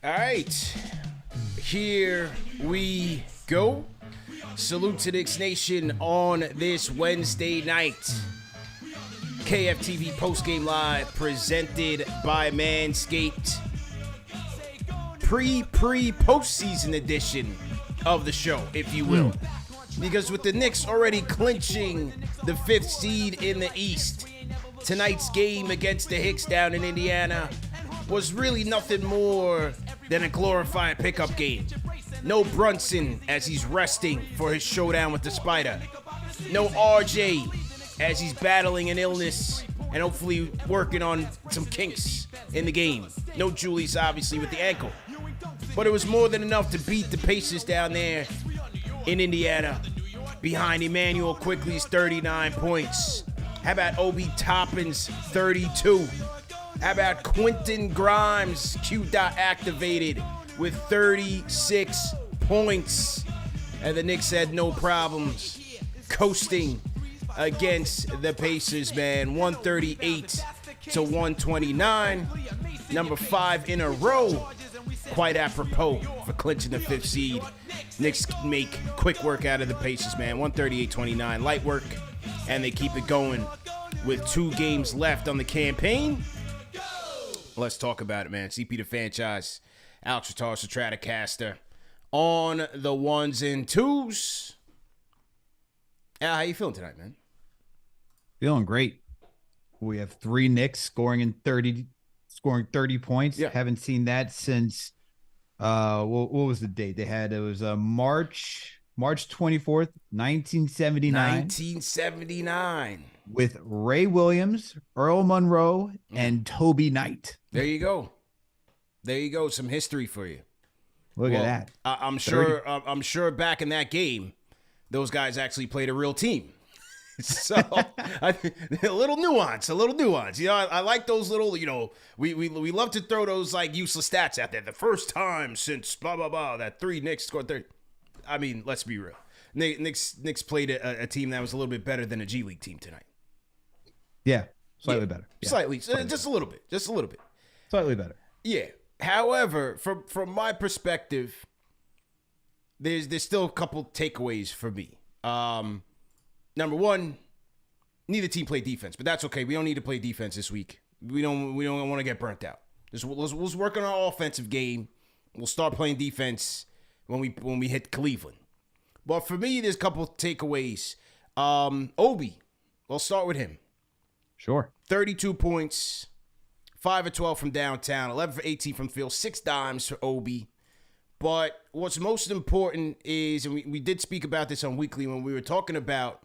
All right, here we go. Salute to Knicks Nation on this Wednesday night. KFTV postgame live presented by Manscaped. Postseason edition of the show, if you will. Because with the Knicks already clinching the 5th seed in the East, tonight's game against the Hicks down in Indiana was really nothing more than a glorified pickup game. No Brunson as he's resting for his showdown with the Spider. No RJ as he's battling an illness and hopefully working on some kinks in the game. No Julius, obviously, with the ankle. But it was more than enough to beat the Pacers down there in Indiana behind Emmanuel Quickley's 39 points. How about Obi Toppin's 32? How about Quentin Grimes, Q-Dot activated with 36 points? And the Knicks had no problems coasting against the Pacers, man. 138 to 129. Number 5 in a row. Quite apropos for clinching the 5th seed. Knicks make quick work out of the Pacers, man. 138-29. Light work. And they keep it going with 2 games left on the campaign. Let's talk about it, man. CP the franchise, Alex Ratar, Stratocaster on the ones and twos. Al, how you feeling tonight, man? Feeling great. We have 3 Knicks scoring 30 points. Yeah. Haven't seen that since what was the date they had? It was March 24th, 1979. 1979. With Ray Williams, Earl Monroe, and Toby Knight. There you go. There you go. Some history for you. Look at that. I'm sure back in that game, those guys actually played a real team. So a little nuance. You know, I like those little, you know, we love to throw those like useless stats out there. The first time since blah, blah, blah, that 3 Knicks scored 30. I mean, let's be real. Knicks played a team that was a little bit better than a G League team tonight. Yeah, slightly better. Yeah. Slightly, just a little bit. Slightly better. Yeah. However, from my perspective, there's still a couple takeaways for me. Number one, neither team played defense, but that's okay. We don't need to play defense this week. We don't want to get burnt out. Let's work on our offensive game. We'll start playing defense when we hit Cleveland. But for me, there's a couple takeaways. Obi, we'll start with him. Sure. 32 points, 5 of 12 from downtown, 11 for 18 from field, 6 dimes for Obi. But what's most important is, and we did speak about this on Weekly when we were talking about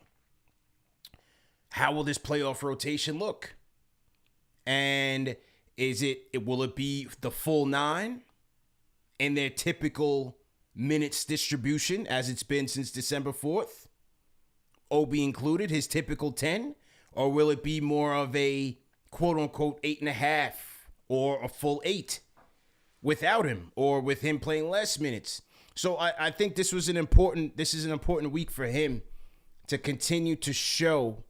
how will this playoff rotation look? And will it be the full 9 in their typical minutes distribution as it's been since December 4th? Obi included, his typical 10? Or will it be more of a quote-unquote 8.5 or a full 8 without him or with him playing less minutes? So I think this is an important week for him to continue to show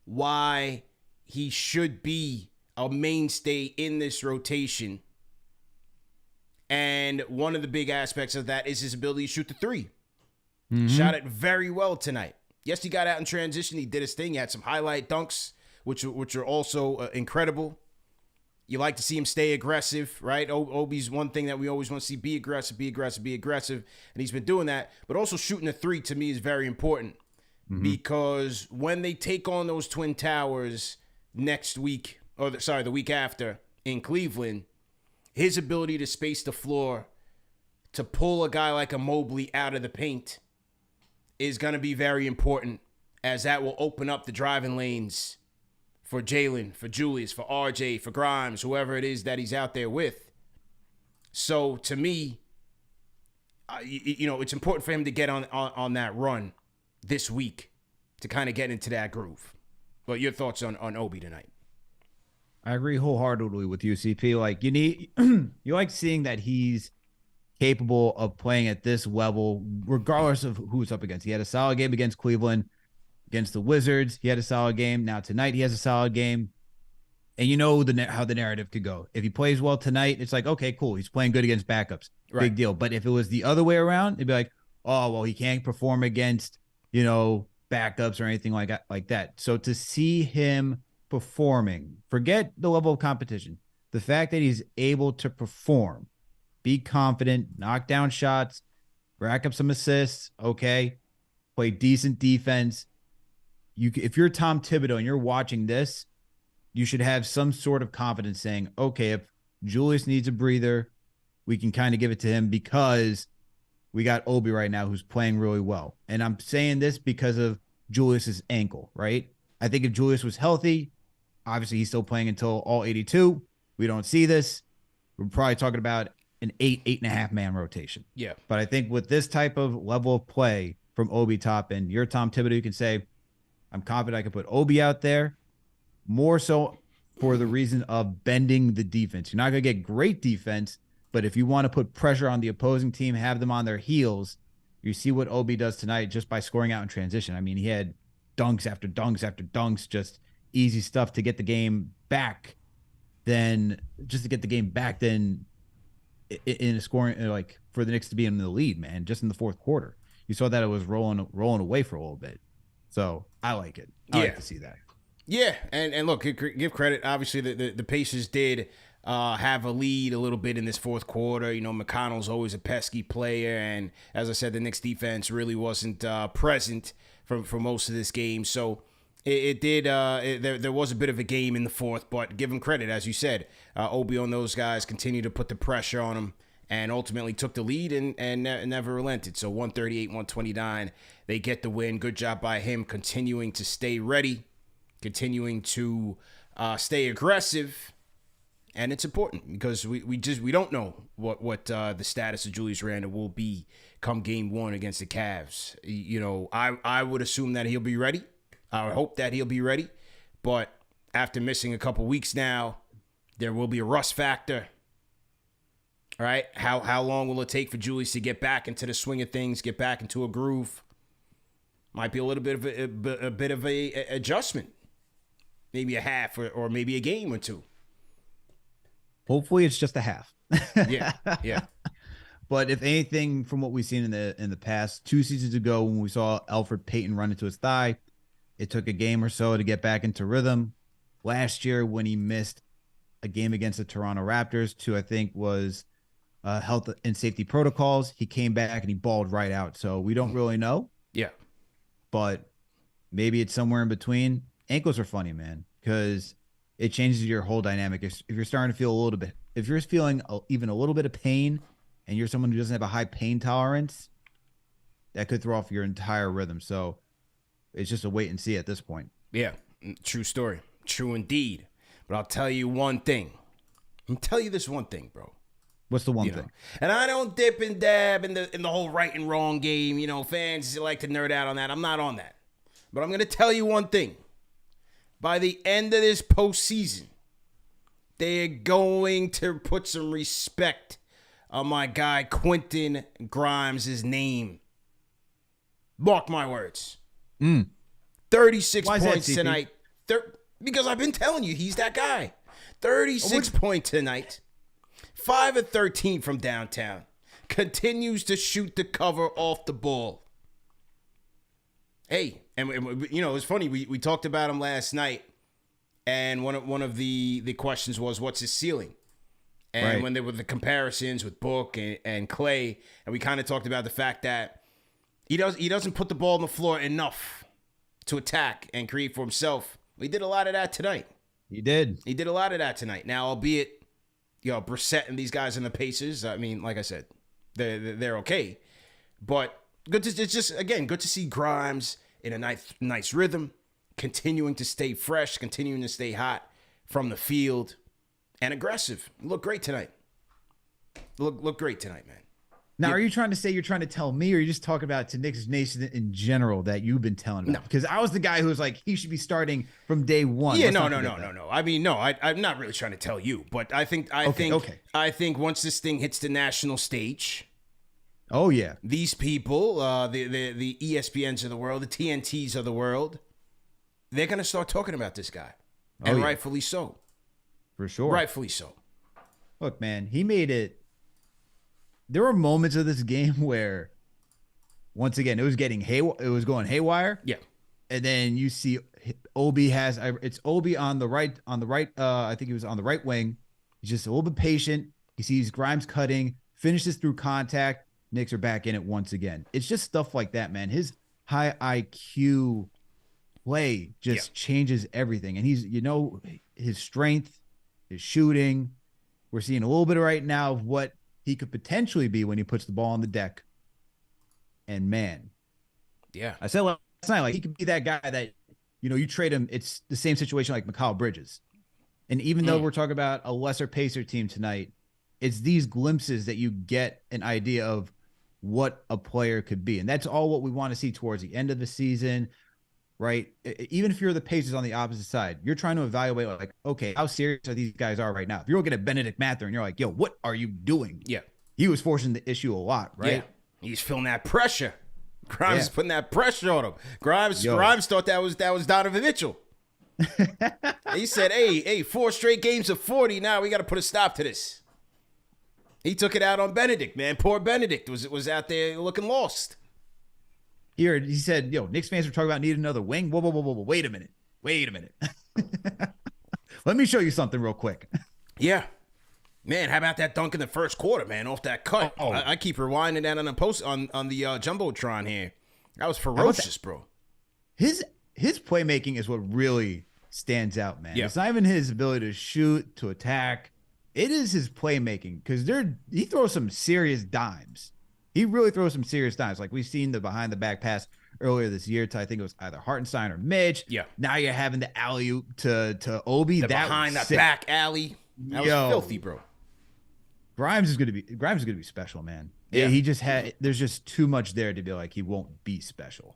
why he should be a mainstay in this rotation. And one of the big aspects of that is his ability to shoot the 3. Mm-hmm. Shot it very well tonight. Yes, he got out in transition. He did his thing. He had some highlight dunks, which are also incredible. You like to see him stay aggressive, right? Obi's one thing that we always want to see: be aggressive. And he's been doing that. But also shooting a 3 to me is very important because when they take on those Twin Towers next week, the week after in Cleveland, his ability to space the floor, to pull a guy like a Mobley out of the paint is going to be very important, as that will open up the driving lanes for Jalen, for Julius, for RJ, for Grimes, whoever it is that he's out there with. So to me, it's important for him to get on that run this week to kind of get into that groove. But your thoughts on Obi tonight? I agree wholeheartedly with you, CP. Like, you like seeing that he's capable of playing at this level, regardless of who it's up against. He had a solid game against Cleveland, against the Wizards. He had a solid game. Now tonight he has a solid game. And you know how the narrative could go. If he plays well tonight, it's like, okay, cool. He's playing good against backups. Right. Big deal. But if it was the other way around, it'd be like, oh, well, he can't perform against, backups or anything like that. So to see him performing, forget the level of competition. The fact that he's able to perform, be confident, knock down shots, rack up some assists, okay, play decent defense. If you're Tom Thibodeau and you're watching this, you should have some sort of confidence saying, okay, if Julius needs a breather, we can kind of give it to him because we got Obi right now who's playing really well. And I'm saying this because of Julius's ankle, right? I think if Julius was healthy, obviously he's still playing until all 82. We don't see this. We're probably talking about an 8.5 man rotation. Yeah. But I think with this type of level of play from Obi Toppin, you're Tom Thibodeau, you can say, I'm confident I can put Obi out there, more so for the reason of bending the defense. You're not going to get great defense, but if you want to put pressure on the opposing team, have them on their heels, you see what Obi does tonight just by scoring out in transition. I mean, he had dunks after dunks after dunks, just easy stuff to get the game back. Then in a scoring, like for the Knicks to be in the lead, man, just in the fourth quarter, you saw that it was rolling away for a little bit. So I like it. I like to see that. Yeah, and look, give credit. Obviously, the Pacers did have a lead a little bit in this fourth quarter. McConnell's always a pesky player, and as I said, the Knicks defense really wasn't present for most of this game. So there was a bit of a game in the fourth, but give him credit, as you said. Obi and those guys continued to put the pressure on him and ultimately took the lead and never relented. So 138-129, they get the win. Good job by him continuing to stay ready, continuing to stay aggressive. And it's important because we don't know what the status of Julius Randle will be come game one against the Cavs. I would assume that he'll be ready. I would hope that he'll be ready. But after missing a couple weeks now, there will be a rust factor. All right, how long will it take for Julius to get back into the swing of things, get back into a groove? Might be a little bit of a bit of a adjustment, maybe a half or maybe a game or two. Hopefully, it's just a half. Yeah. But if anything, from what we've seen in the past 2 seasons ago, when we saw Elfrid Payton run into his thigh, it took a game or so to get back into rhythm. Last year, when he missed a game against the Toronto Raptors, I think was health and safety protocols, he came back and he balled right out. So we don't really know. Yeah. But maybe it's somewhere in between. Ankles are funny, man, because it changes your whole dynamic. If you're starting to feel a little bit, if you're feeling even a little bit of pain and you're someone who doesn't have a high pain tolerance, that could throw off your entire rhythm. So it's just a wait and see at this point. Yeah, true story. True indeed. But I'll tell you one thing. I'll tell you this one thing, bro. What's the one thing? And I don't dip and dab in the whole right and wrong game. Fans like to nerd out on that. I'm not on that. But I'm going to tell you one thing. By the end of this postseason, they're going to put some respect on my guy Quentin Grimes' name. Mark my words. 36 points tonight. Because I've been telling you, he's that guy. 36 points tonight. 5 of 13 from downtown. Continues to shoot the cover off the ball. Hey, and it's funny. We talked about him last night, and one of the questions was, what's his ceiling? And when there were the comparisons with Book and Clay, and we kind of talked about the fact that he doesn't put the ball on the floor enough to attack and create for himself. He did a lot of that tonight. He did a lot of that tonight. Now, albeit, Brissett and these guys in the Pacers, I mean, like I said, they're okay. But it's just, again, good to see Grimes in a nice rhythm, continuing to stay fresh, continuing to stay hot from the field, and aggressive. Look great tonight. Look great tonight, man. Now, are you trying to say you're trying to tell me, or are you just talking about to Knicks Nation in general that you've been telling about? No. Because I was the guy who was like, he should be starting from day one. Yeah, no. I mean, no, I'm not really trying to tell you, but I think once this thing hits the national stage, oh yeah, these people, the ESPNs of the world, the TNTs of the world, they're gonna start talking about this guy, and rightfully so. For sure. Rightfully so. Look, man, he made it. There were moments of this game where, once again, it was going haywire. Yeah. And then you see Obi it's Obi on the right. I think he was on the right wing. He's just a little bit patient. He sees Grimes cutting, finishes through contact. Knicks are back in it once again. It's just stuff like that, man. His high IQ play just changes everything. And he's, his strength, his shooting. We're seeing a little bit right now of what he could potentially be when he puts the ball on the deck. And man, I said last night, like, he could be that guy that, you trade him. It's the same situation like Mikal Bridges. And even though we're talking about a lesser Pacer team tonight, it's these glimpses that you get an idea of what a player could be. And that's all what we want to see towards the end of the season, right? Even if you're the Pacers on the opposite side, you're trying to evaluate, like, okay, how serious are these guys are right now? If you're looking at Benedict Mathurin, you're like, yo, what are you doing? Yeah. He was forcing the issue a lot, right? Yeah. He's feeling that pressure. Grimes is putting that pressure on him. Grimes thought that was Donovan Mitchell. He said, hey, 4 straight games of 40. Now we got to put a stop to this. He took it out on Benedict, man. Poor Benedict was out there looking lost. He said, Knicks fans were talking about needing another wing. Whoa. Wait a minute. Let me show you something real quick. Yeah. Man, how about that dunk in the first quarter, man, off that cut? I keep rewinding that on the post on the Jumbotron here. That was ferocious, bro. His playmaking is what really stands out, man. Yeah. It's not even his ability to shoot, to attack. It is his playmaking, because he throws some serious dimes. He really throws some serious dimes. Like, we've seen the behind the back pass earlier this year to, I think it was either Hartenstein or Mitch. Yeah. Now you're having the alley-oop to Obi. The behind the back alley. That was filthy, bro. Grimes is gonna be special, man. Yeah. There's just too much there to be like he won't be special.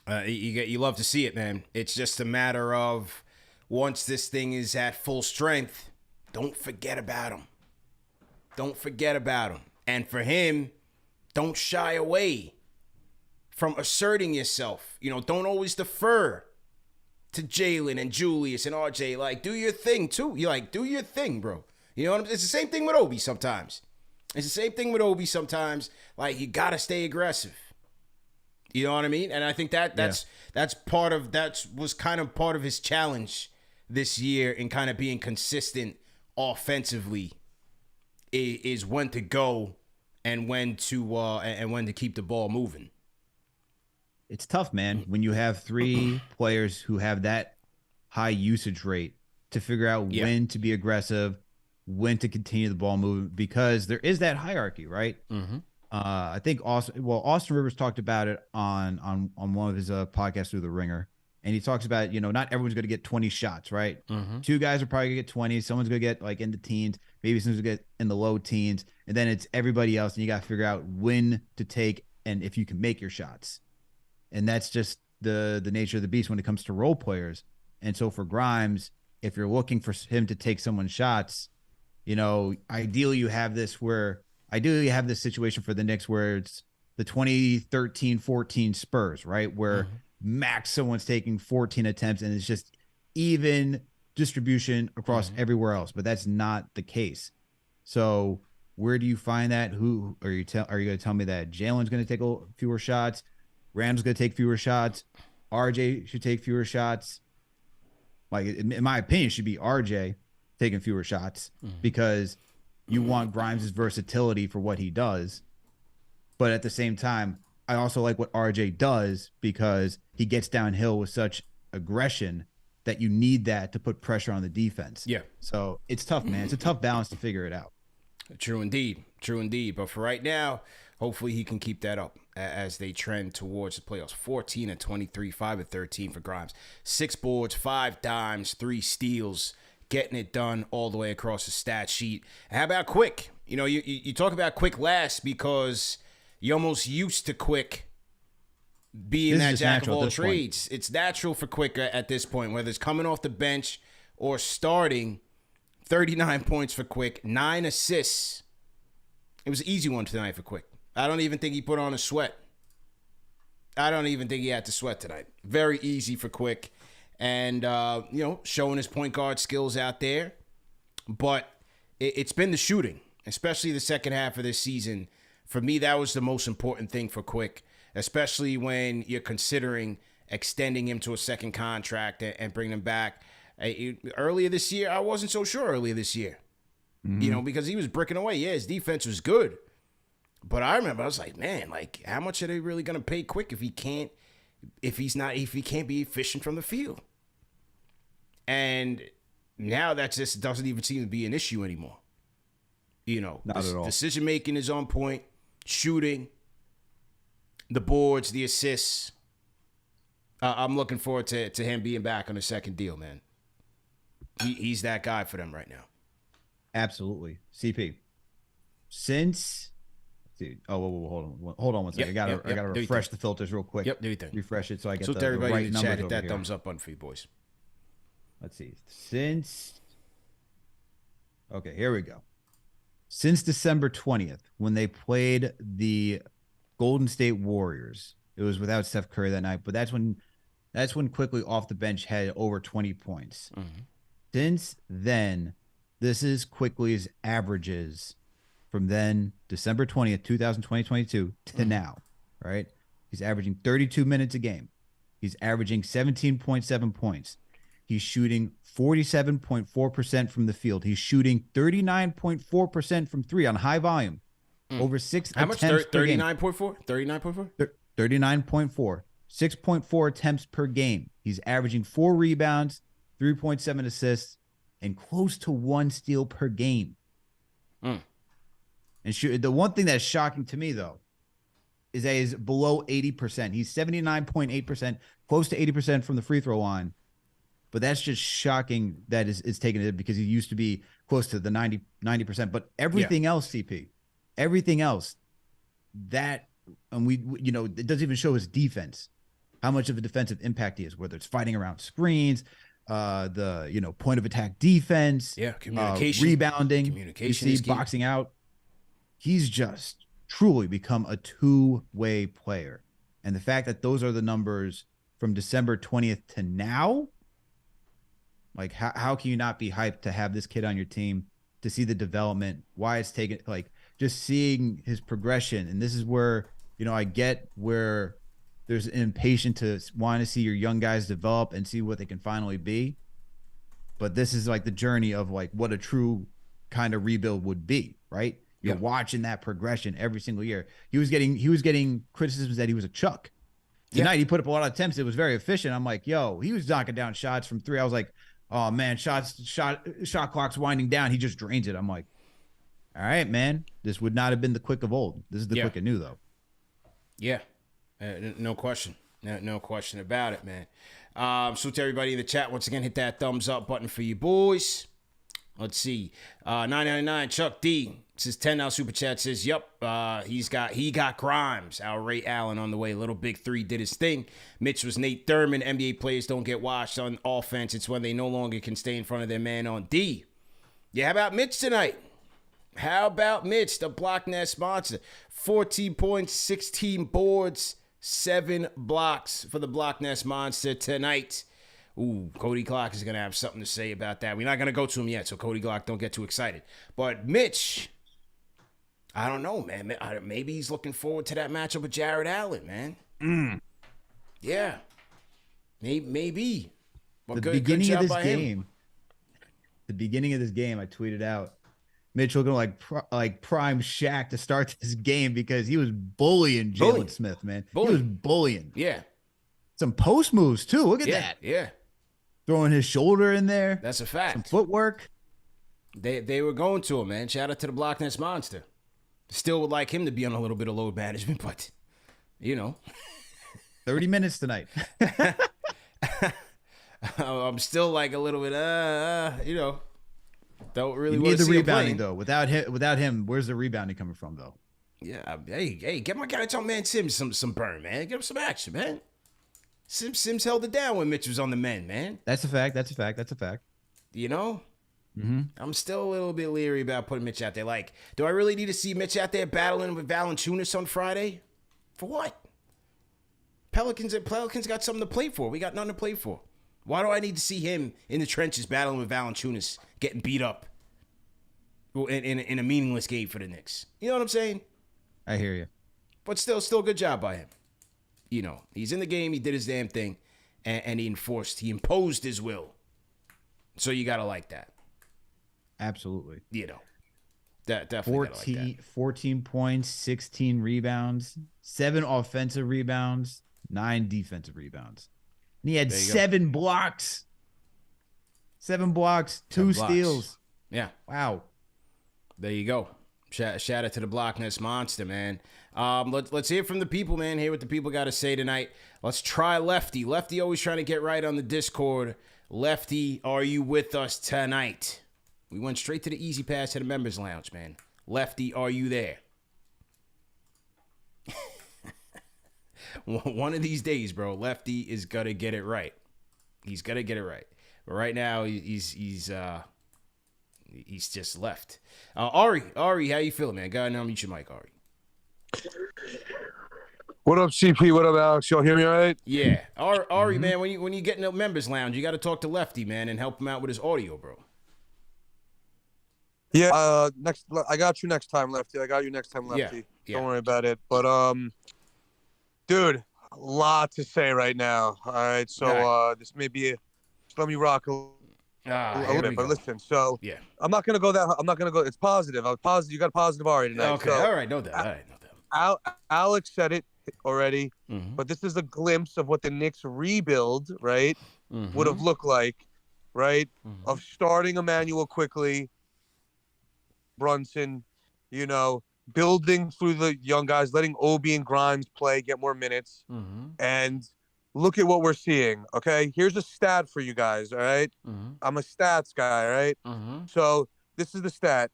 You love to see it, man. It's just a matter of, once this thing is at full strength, don't forget about him. And for him, don't shy away from asserting yourself. Don't always defer to Jalen and Julius and RJ. Like, do your thing too. Do your thing, bro. You know what I'm saying? It's the same thing with Obi sometimes. Like, you gotta stay aggressive. You know what I mean? And I think that's was kind of part of his challenge this year in kind of being consistent offensively, is when to go and when to keep the ball moving. It's tough, man, when you have 3 players who have that high usage rate, to figure out when to be aggressive, when to continue the ball moving, because there is that hierarchy, right? Mm-hmm. I think Austin Rivers talked about it on one of his podcasts through the Ringer, and he talks about, not everyone's going to get 20 shots, right? Mm-hmm. 2 guys are probably going to get 20. Someone's going to get like in the teens, maybe someone's going to get in the low teens, and then it's everybody else, and you got to figure out when to take and if you can make your shots. And that's just the nature of the beast when it comes to role players. And so for Grimes, if you're looking for him to take someone's shots, ideally you have this situation for the Knicks where it's the 2013-14 Spurs, right? Where max someone's taking 14 attempts and it's just even distribution across everywhere else, but that's not the case. So where do you find that? Who are you going to tell me that Jalen's going to take fewer shots? Randall's going to take fewer shots. RJ should take fewer shots. Like, in my opinion, it should be RJ taking fewer shots, because you want Grimes' versatility for what he does. But at the same time, I also like what RJ does, because he gets downhill with such aggression that you need that to put pressure on the defense. Yeah. So it's tough, man. It's a tough balance to figure it out. True indeed. But for right now, hopefully he can keep that up as they trend towards the playoffs. 14 and 23, 5 and 13 for Grimes. 6 boards, 5 dimes, 3 steals. Getting it done all the way across the stat sheet. How about Quick? You talk about Quick last because you're almost used to Quick being that jack of all trades. It's natural for Quick at this point, whether it's coming off the bench or starting. 39 points for Quick, 9 assists. It was an easy one tonight for Quick. I don't even think he put on a sweat. I don't even think he had to sweat tonight. Very easy for Quick. And, showing his point guard skills out there. But it's been the shooting, especially the second half of this season. For me, that was the most important thing for Quick, especially when you're considering extending him to a second contract and bringing him back. Earlier this year, I wasn't so sure earlier this year, because he was bricking away. Yeah, his defense was good. But I remember I was like, man, like, how much are they really going to pay Quick if he can't be efficient from the field? And now that just doesn't even seem to be an issue anymore. Not at all. Decision making is on point, shooting, the boards, the assists. I'm looking forward to him being back on a second deal, man. He's that guy for them right now. Absolutely. CP. Dude, hold on one second. I gotta refresh the filters real quick. Yep, do you think? Refresh it so I get the everybody right in the numbers chat, hit over that here. thumbs up button for you boys. Let's see. Okay, here we go. Since December 20th, when they played the Golden State Warriors, it was without Steph Curry that night, but that's when Quickley off the bench had over 20 points. Mm-hmm. Since then, this is Quickley's averages from then, December 20th, 2022 to now, right? He's averaging 32 minutes a game. He's averaging 17.7 points. He's shooting 47.4% from the field. He's shooting 39.4% from three on high volume. Over 6 How much? attempts per game. 39.4? 39.4? 39.4. 6.4 attempts per game. He's averaging 4 rebounds, 3.7 assists, and close to 1 steal per game. And the one thing that's shocking to me, though, is that he's below 80%. He's 79.8%, close to 80% from the free throw line. But that's just shocking that it's taken it because he used to be close to the 90%. But everything else, CP, everything else, it doesn't even show his defense, how much of a defensive impact he is, whether it's fighting around screens, the point of attack defense, communication, rebounding, communication, you see, boxing out. He's just truly become a two-way player. And the fact that those are the numbers from December 20th to now, like how can you not be hyped to have this kid on your team, to see the development, why it's taken, like just seeing his progression. And this is where, I get where there's an impatient to want to see your young guys develop and see what they can finally be. But this is like the journey of like what a true kind of rebuild would be, right? You're watching that progression every single year. He was getting criticisms that he was a chuck. Tonight he put up a lot of attempts. It was very efficient. I'm like, yo, he was knocking down shots from three. I was like, oh man, shot clock's winding down. He just drains it. I'm like, all right, man. This would not have been the Quick of old. This is the Quick of new, though. Yeah, no question. No question about it, man. So to everybody in the chat, once again, hit that thumbs up button for you boys. Let's see. 999 Chuck D says 10 now super chat says, yep, he got Grimes. Our Ray Allen on the way. Little Big 3 did his thing. Mitch was Nate Thurman. NBA players don't get washed on offense. It's when they no longer can stay in front of their man on D. Yeah, how about Mitch tonight? How about Mitch, the Block Nest monster? 14 points, 16 boards, 7 blocks for the Block Nest monster tonight. Ooh, Cody Glock is going to have something to say about that. We're not going to go to him yet, so Cody Glock, don't get too excited. But Mitch, I don't know, man. Maybe he's looking forward to that matchup with Jared Allen, man. Yeah. Maybe. But the beginning of this game, I tweeted out, Mitch looking like prime Shaq to start this game because he was bullying Jalen Smith, man. He was bullying. Yeah. Some post moves, too. Look at that. Yeah. Throwing his shoulder in there. That's a fact. Some footwork. They were going to him, man. Shout out to the Block Nest monster. Still would like him to be on a little bit of load management, but, 30 minutes tonight. I'm still like a little bit, don't really want to see the rebounding, though. Without him, where's the rebounding coming from, though? Yeah, hey, get my guy Tom Man Sims some burn, man. Get him some action, man. Sims held it down when Mitch was on the men, man. That's a fact. I'm still a little bit leery about putting Mitch out there. Like, do I really need to see Mitch out there battling with Valanciunas on Friday? For what? Pelicans got something to play for. We got nothing to play for. Why do I need to see him in the trenches battling with Valanciunas, getting beat up? in a meaningless game for the Knicks. You know what I'm saying? I hear you. But still good job by him. You know, he's in the game. He did his damn thing, and he imposed his will. So you got to like that. Absolutely. You know, definitely 14 points, 16 rebounds, 7 offensive rebounds, 9 defensive rebounds. And he had 7 blocks. 7 blocks, 2 steals. Yeah. Wow. There you go. Shout out to the Blockness Monster, man. Let's hear from the people, man. Hear what the people got to say tonight. Let's try Lefty. Lefty always trying to get right on the Discord. Lefty, are you with us tonight? We went straight to the easy pass to the members lounge, man. Lefty, are you there? One of these days, bro, Lefty is gonna get it right. He's gonna get it right. But right now, he's just left. Ari, how you feeling, man? Go ahead and unmute your mic, Ari. What up, CP? What up, Alex? Y'all hear me all right? Yeah. Ari, man, when you get in the members lounge, you got to talk to Lefty, man, and help him out with his audio, bro. Yeah. I got you next time, Lefty. I got you next time, Lefty. Yeah. Don't worry about it. But dude, a lot to say right now. All right. So this may be let me rock a little bit. But listen, so yeah, I'm not gonna go that. I'm not gonna go. It's positive. I'm positive. You got a positive Ari tonight. Okay. So, all right. Know that. Alex said it already, but this is a glimpse of what the Knicks rebuild, right, would have looked like, right, of starting Emmanuel Quickley, Brunson, you know, building through the young guys, letting Obi and Grimes play, get more minutes, and look at what we're seeing, okay? Here's a stat for you guys, all right? I'm a stats guy, right? So this is the stat.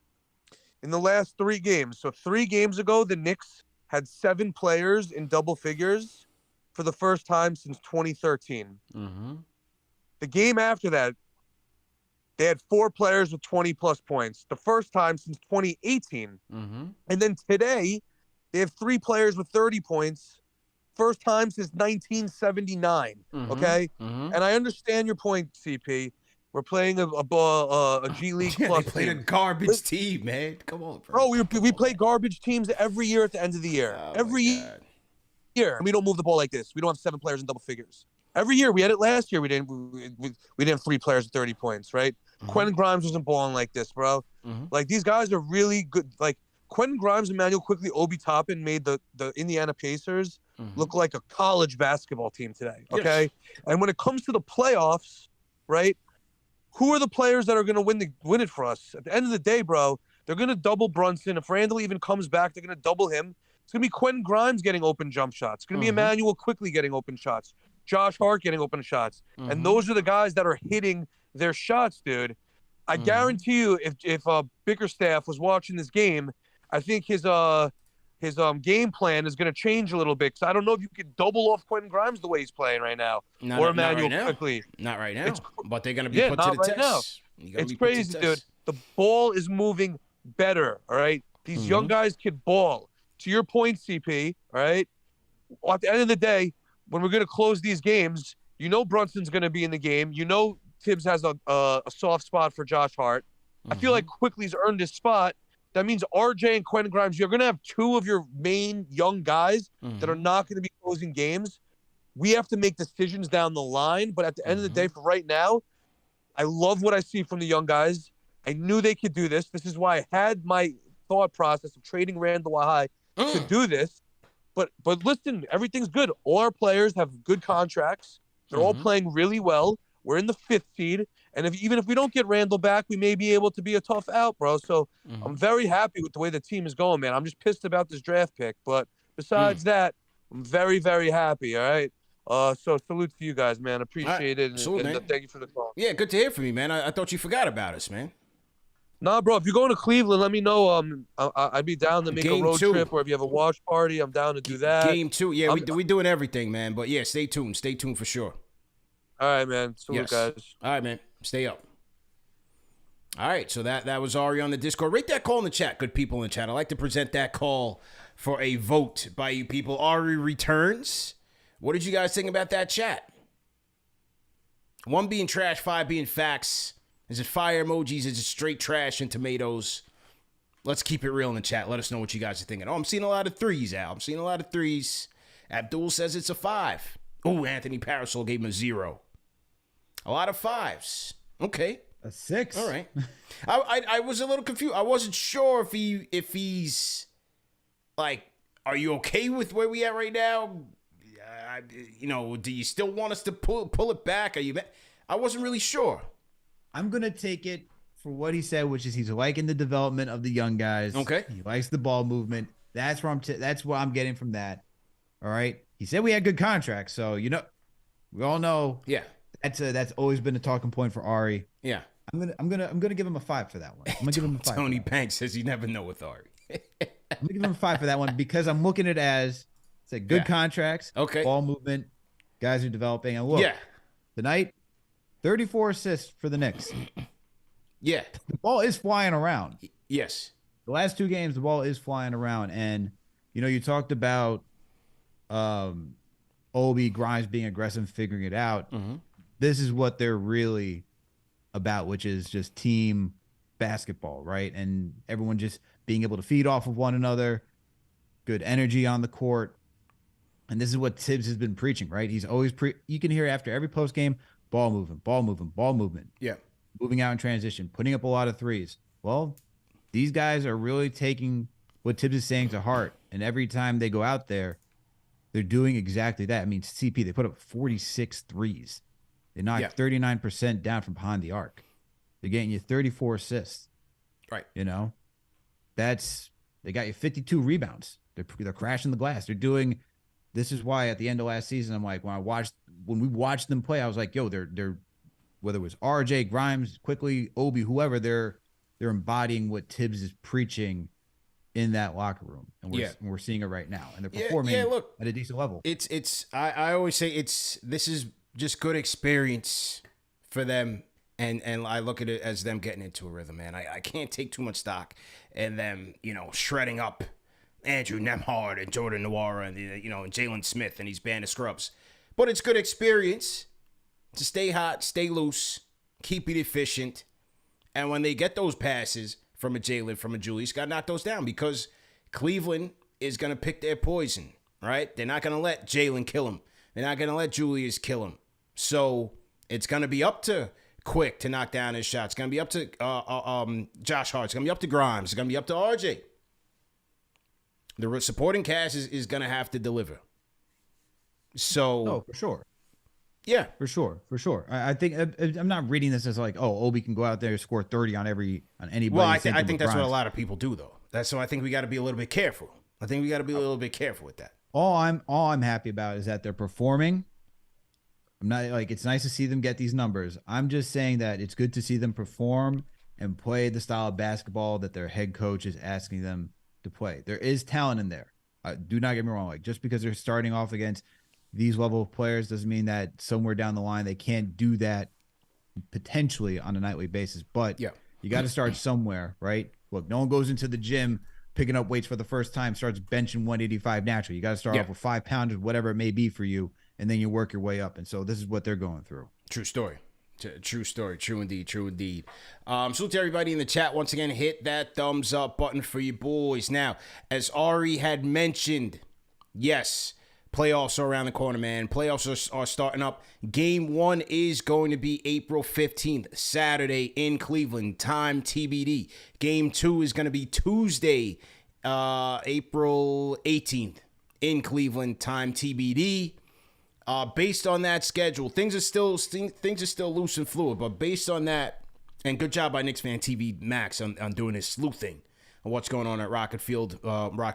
In the last 3 games, so 3 games ago, the Knicks had 7 players in double figures for the first time since 2013. The game after that, they had 4 players with 20-plus points, the first time since 2018. And then today, they have 3 players with 30 points, first time since 1979, okay? And I understand your point, CP. We're playing a G League plus they played team. a garbage team, man. Come on, bro. We play garbage teams every year at the end of the year. Every year. And we don't move the ball like this. We don't have 7 players in double figures. Every year. We had it last year. We didn't have 3 players with 30 points, right? Quentin Grimes wasn't balling like this, bro. Like, these guys are really good. Like, Quentin Grimes, Emmanuel Quickley, Obi Toppin made the Indiana Pacers look like a college basketball team today, okay? Yes. And when it comes to the playoffs, right, who are the players that are going to win it for us? At the end of the day, bro, they're going to double Brunson. If Randall even comes back, they're going to double him. It's going to be Quentin Grimes getting open jump shots. It's going to be Emmanuel Quickley getting open shots. Josh Hart getting open shots. And those are the guys that are hitting their shots, dude. I guarantee you, if Bickerstaff was watching this game, I think his game plan is going to change a little bit. Because I don't know if you could double off Quentin Grimes the way he's playing right now. Or Emmanuel Quickley. Not right now. But they're going to be put to the test. It's crazy, dude. The ball is moving better, all right? These young guys can ball. To your point, CP, all right? At the end of the day, when we're going to close these games, you know Brunson's going to be in the game. You know Tibbs has a soft spot for Josh Hart. I feel like Quickley's earned his spot. That means RJ and Quentin Grimes, you're going to have 2 of your main young guys that are not going to be closing games. We have to make decisions down the line. But at the end of the day, for right now, I love what I see from the young guys. I knew they could do this. This is why I had my thought process of trading Randall High to do this. But listen, everything's good. All our players have good contracts. They're all playing really well. We're in the 5th seed. And even if we don't get Randall back, we may be able to be a tough out, bro. So I'm very happy with the way the team is going, man. I'm just pissed about this draft pick. But besides that, I'm very, very happy, all right? So salute to you guys, man. Appreciate it. And thank you for the call. Yeah, good to hear from you, man. I thought you forgot about us, man. Nah, bro, if you're going to Cleveland, let me know. I'd be down to make a road trip, or if you have a watch party, I'm down to do that. Game 2, yeah, we doing everything, man. But yeah, stay tuned. Stay tuned for sure. All right, man. Salute, guys. All right, man. Stay up. All right, so that was Ari on the Discord. Rate that call in the chat, good people in the chat. I like to present that call for a vote by you people. Ari returns. What did you guys think about that chat? 1 being trash, 5 being facts. Is it fire emojis? Is it straight trash and tomatoes? Let's keep it real in the chat. Let us know what you guys are thinking. Oh, I'm seeing a lot of threes, Al. I'm seeing a lot of threes. Abdul says it's a 5. Oh, Anthony Parasol gave him a 0. A lot of 5s. Okay. A 6. All right. I was a little confused. I wasn't sure if he's like, are you okay with where we at right now? Do you still want us to pull it back? I wasn't really sure. I'm gonna take it for what he said, which is he's liking the development of the young guys. Okay. He likes the ball movement. That's where that's what I'm getting from that. All right. He said we had good contracts, so we all know. Yeah. That's always been a talking point for Ari. Yeah. I'm gonna give him a 5 for that one. I'm gonna give him a 5. Tony Banks says you never know with Ari. I'm gonna give him a 5 for that one because I'm looking at it as it's like good contracts, okay, ball movement, guys are developing. And look, tonight, 34 assists for the Knicks. Yeah, the ball is flying around. Yes, the last 2 games, the ball is flying around, and you talked about Obi, Grimes being aggressive, figuring it out. Mm-hmm. This is what they're really about, which is just team basketball, right? And everyone just being able to feed off of one another, good energy on the court. And this is what Tibbs has been preaching, right? He's always you can hear after every post game, ball movement, ball movement, ball movement. Yeah. Moving out in transition, putting up a lot of threes. Well, these guys are really taking what Tibbs is saying to heart. And every time they go out there, they're doing exactly that. I mean, CP, they put up 46 threes. They knocked 39% down from behind the arc. They're getting you 34 assists. Right. They got you 52 rebounds. They're crashing the glass. They're doing. This is why at the end of last season, I'm like, when we watched them play, I was like, yo, they're whether it was RJ, Grimes, Quickley, Obi, whoever, they're embodying what Tibbs is preaching in that locker room, and we're seeing it right now, and they're performing at a decent level. I always say this is just good experience for them, and I look at it as them getting into a rhythm, man. I can't take too much stock in them, shredding up Andrew Nemhard and Jordan Nwora and and Jalen Smith and these band of scrubs. But it's good experience to stay hot, stay loose, keep it efficient, and when they get those passes from a Jalen, from a Julius, got to knock those down because Cleveland is going to pick their poison, right? They're not going to let Jalen kill him. They're not going to let Julius kill him. So it's going to be up to Quick to knock down his shots. It's going to be up to Josh Hart. It's going to be up to Grimes. It's going to be up to RJ. The supporting cast is going to have to deliver. So, no, for sure. Yeah, for sure. I think I'm not reading this as like, oh, Obi can go out there and score 30 on anybody. Well, I think that's what a lot of people do, though. So I think we got to be a little bit careful. I think we got to be a little bit careful with that. All I'm happy about is that they're performing. I'm not like, it's nice to see them get these numbers. I'm just saying that it's good to see them perform and play the style of basketball that their head coach is asking them to play. There is talent in there. Do not get me wrong. Like, just because they're starting off against these level of players doesn't mean that somewhere down the line they can't do that potentially on a nightly basis. But you got to start somewhere, right? Look, no one goes into the gym picking up weights for the first time, starts benching 185 naturally. You got to start off with 5 pounders, whatever it may be for you, and then you work your way up. And so this is what they're going through. True story. True story. True indeed. True indeed. Salute to everybody in the chat. Once again, hit that thumbs up button for you boys. Now, as Ari had mentioned, yes, playoffs are around the corner, man. Playoffs are starting up. Game 1 is going to be April 15th, Saturday in Cleveland. Time TBD. Game 2 is going to be Tuesday, April 18th in Cleveland. Time TBD. Based on that schedule, things are still loose and fluid. But based on that, and good job by KnicksFanTV Max on doing his sleuthing on what's going on at Rocket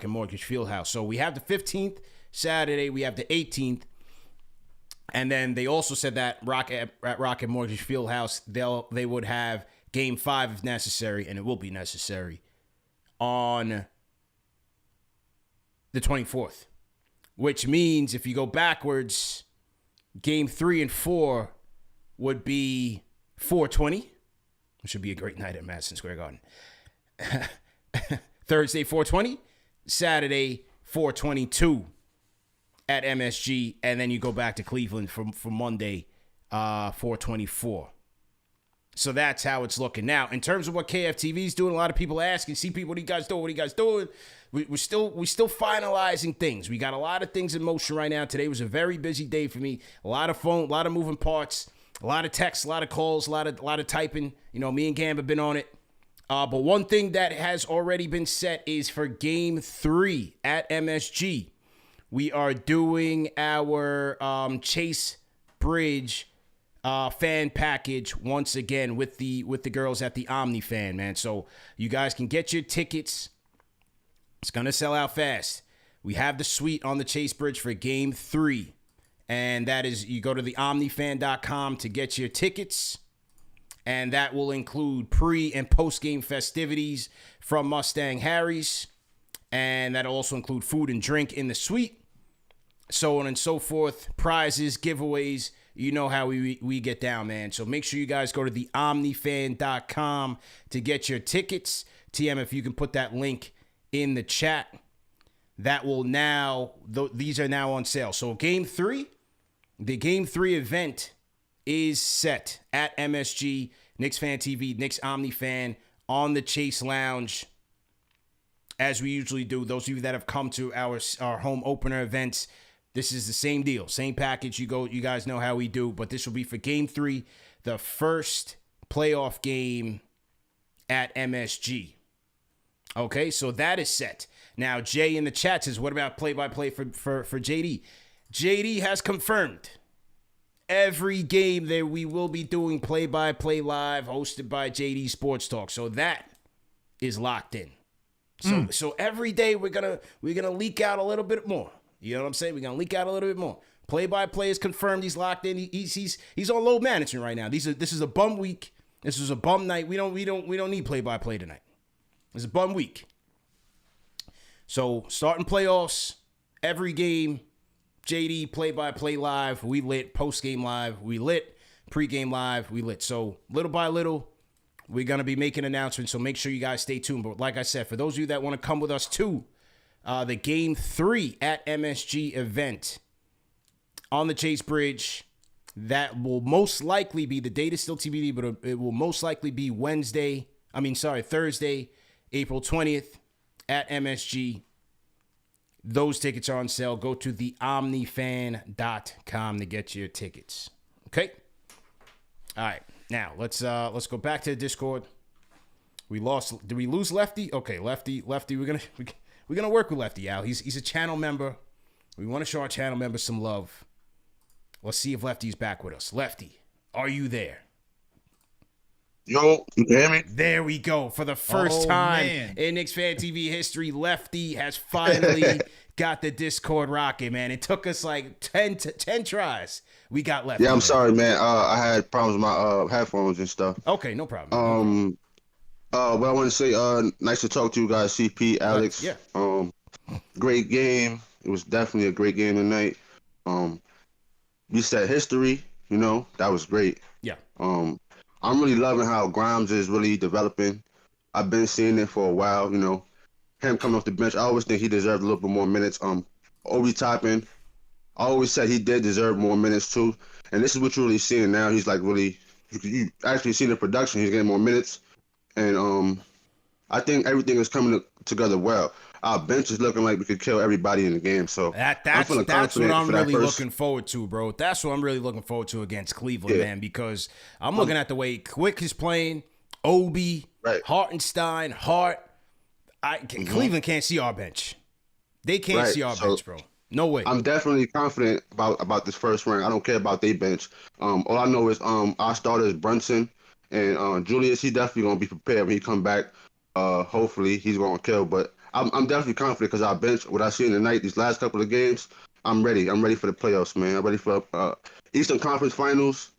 Mortgage Fieldhouse. So we have the 15th. Saturday, we have the 18th. And then they also said that at Rocket Mortgage Fieldhouse, they would have Game 5 if necessary, and it will be necessary, on the 24th. Which means if you go backwards, Game 3 and 4 would be 420. It should be a great night at Madison Square Garden. Thursday, 420. Saturday, 422. At MSG, and then you go back to Cleveland for Monday, 424. So that's how it's looking. Now, in terms of what KFTV is doing, a lot of people asking, CP, what are you guys doing? What are you guys doing? We're still finalizing things. We got a lot of things in motion right now. Today was a very busy day for me. A lot of phone, a lot of moving parts, a lot of texts, a lot of calls, a lot of typing. You know, me and Gam have been on it. But one thing that has already been set is for Game 3 at MSG. We are doing our Chase Bridge fan package once again with the girls at the Omni Fan, man. So you guys can get your tickets. It's gonna sell out fast. We have the suite on the Chase Bridge for Game 3, and that is, you go to the omnifan.com to get your tickets, and that will include pre and post game festivities from Mustang Harry's, and that'll also include food and drink in the suite, so on and so forth, prizes, giveaways. You know how we get down, man. So make sure you guys go to the omnifan.com to get your tickets. TM, if you can put that link in the chat, that will now, these are now on sale. So Game 3, the Game 3 event is set at MSG, KnicksFanTV, Knicks Omni Fan, on the Chase Lounge, as we usually do. Those of you that have come to our home opener events, this is the same deal, same package. You guys know how we do, but this will be for Game 3, the first playoff game at MSG. Okay, so that is set. Now, Jay in the chat says, what about play-by-play for JD? JD has confirmed every game that we will be doing play-by-play live, hosted by JD Sports Talk. So that is locked in. So every day we're gonna leak out a little bit more. You know what I'm saying? We're gonna leak out a little bit more. Play-by-play is confirmed. He's locked in. He's on load management right now. This is a bum week. This is a bum night. We don't need play-by-play tonight. It's a bum week. So starting playoffs, every game, JD play-by-play live. We lit. Post-game live. We lit. Pre-game live. We lit. So little by little, we're gonna be making announcements. So make sure you guys stay tuned. But like I said, for those of you that want to come with us too, the Game 3 at MSG event on the Chase Bridge, that will most likely be, the date is still TBD, but it will most likely be Thursday, April 20th at MSG. Those tickets are on sale. Go to the omnifan.com to get your tickets. Okay? All right. Now, let's go back to the Discord. Did we lose Lefty? Okay, Lefty, we're going to work with Lefty, Al. He's a channel member. We want to show our channel members some love. Let's see if Lefty's back with us. Lefty, are you there? Yo, you can hear me? There we go. For the first time in KnicksFanTV history, Lefty has finally got the Discord rocking, man. It took us like 10 tries. We got Lefty. Yeah, I'm sorry, man. I had problems with my headphones and stuff. Okay, no problem. What I want to say, nice to talk to you guys, CP, Alex. Yeah. Great game. It was definitely a great game tonight. We set history, that was great. Yeah. I'm really loving how Grimes is really developing. I've been seeing it for a while, him coming off the bench. I always think he deserved a little bit more minutes. Obi Toppin, I always said he did deserve more minutes too. And this is what you're really seeing now. He's like really, you actually see the production. He's getting more minutes. And I think everything is coming together well. Our bench is looking like we could kill everybody in the game. So that's what I'm really looking forward to, bro. That's what I'm really looking forward to against Cleveland, man, because I'm looking at the way Quick is playing, Obi, right. Hartenstein, Hart. Cleveland can't see our bench. They can't see our bench, bro. No way. I'm definitely confident about this first round. I don't care about their bench. All I know is our starter is Brunson, and Julius, he definitely going to be prepared when he come back. Hopefully, he's going to kill, but I'm definitely confident because our bench, what I seen tonight, these last couple of games, I'm ready. I'm ready for the playoffs, man. I'm ready for Eastern Conference Finals.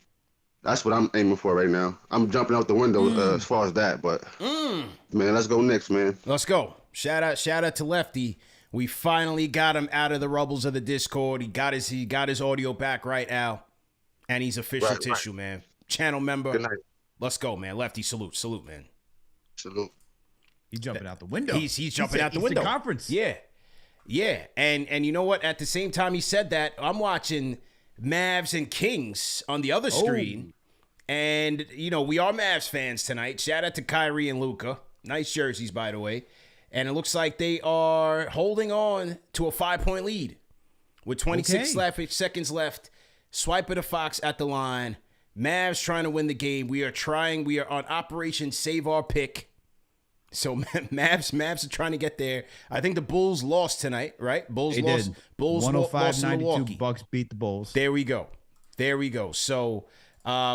That's what I'm aiming for right now. I'm jumping out the window as far as that, but man, let's go Knicks, man. Let's go. Shout out to Lefty. We finally got him out of the rubbles of the Discord. He got his audio back right, Al, and he's official tissue, man. Channel member. Good night. Let's go, man. Lefty, salute, man. Salute. He's jumping out the window. He's jumping out the window. Conference. Yeah. And you know what? At the same time he said that, I'm watching Mavs and Kings on the other screen, And, we are Mavs fans tonight. Shout out to Kyrie and Luka. Nice jerseys, by the way. And it looks like they are holding on to a 5-point lead with 26 seconds left. Swipe of the Fox at the line. Mavs trying to win the game. We are on Operation Save Our Pick. So Mavs are trying to get there. I think the Bulls lost tonight, right? Bulls lost. Bulls 105-92. Bucks beat the Bulls. There we go. So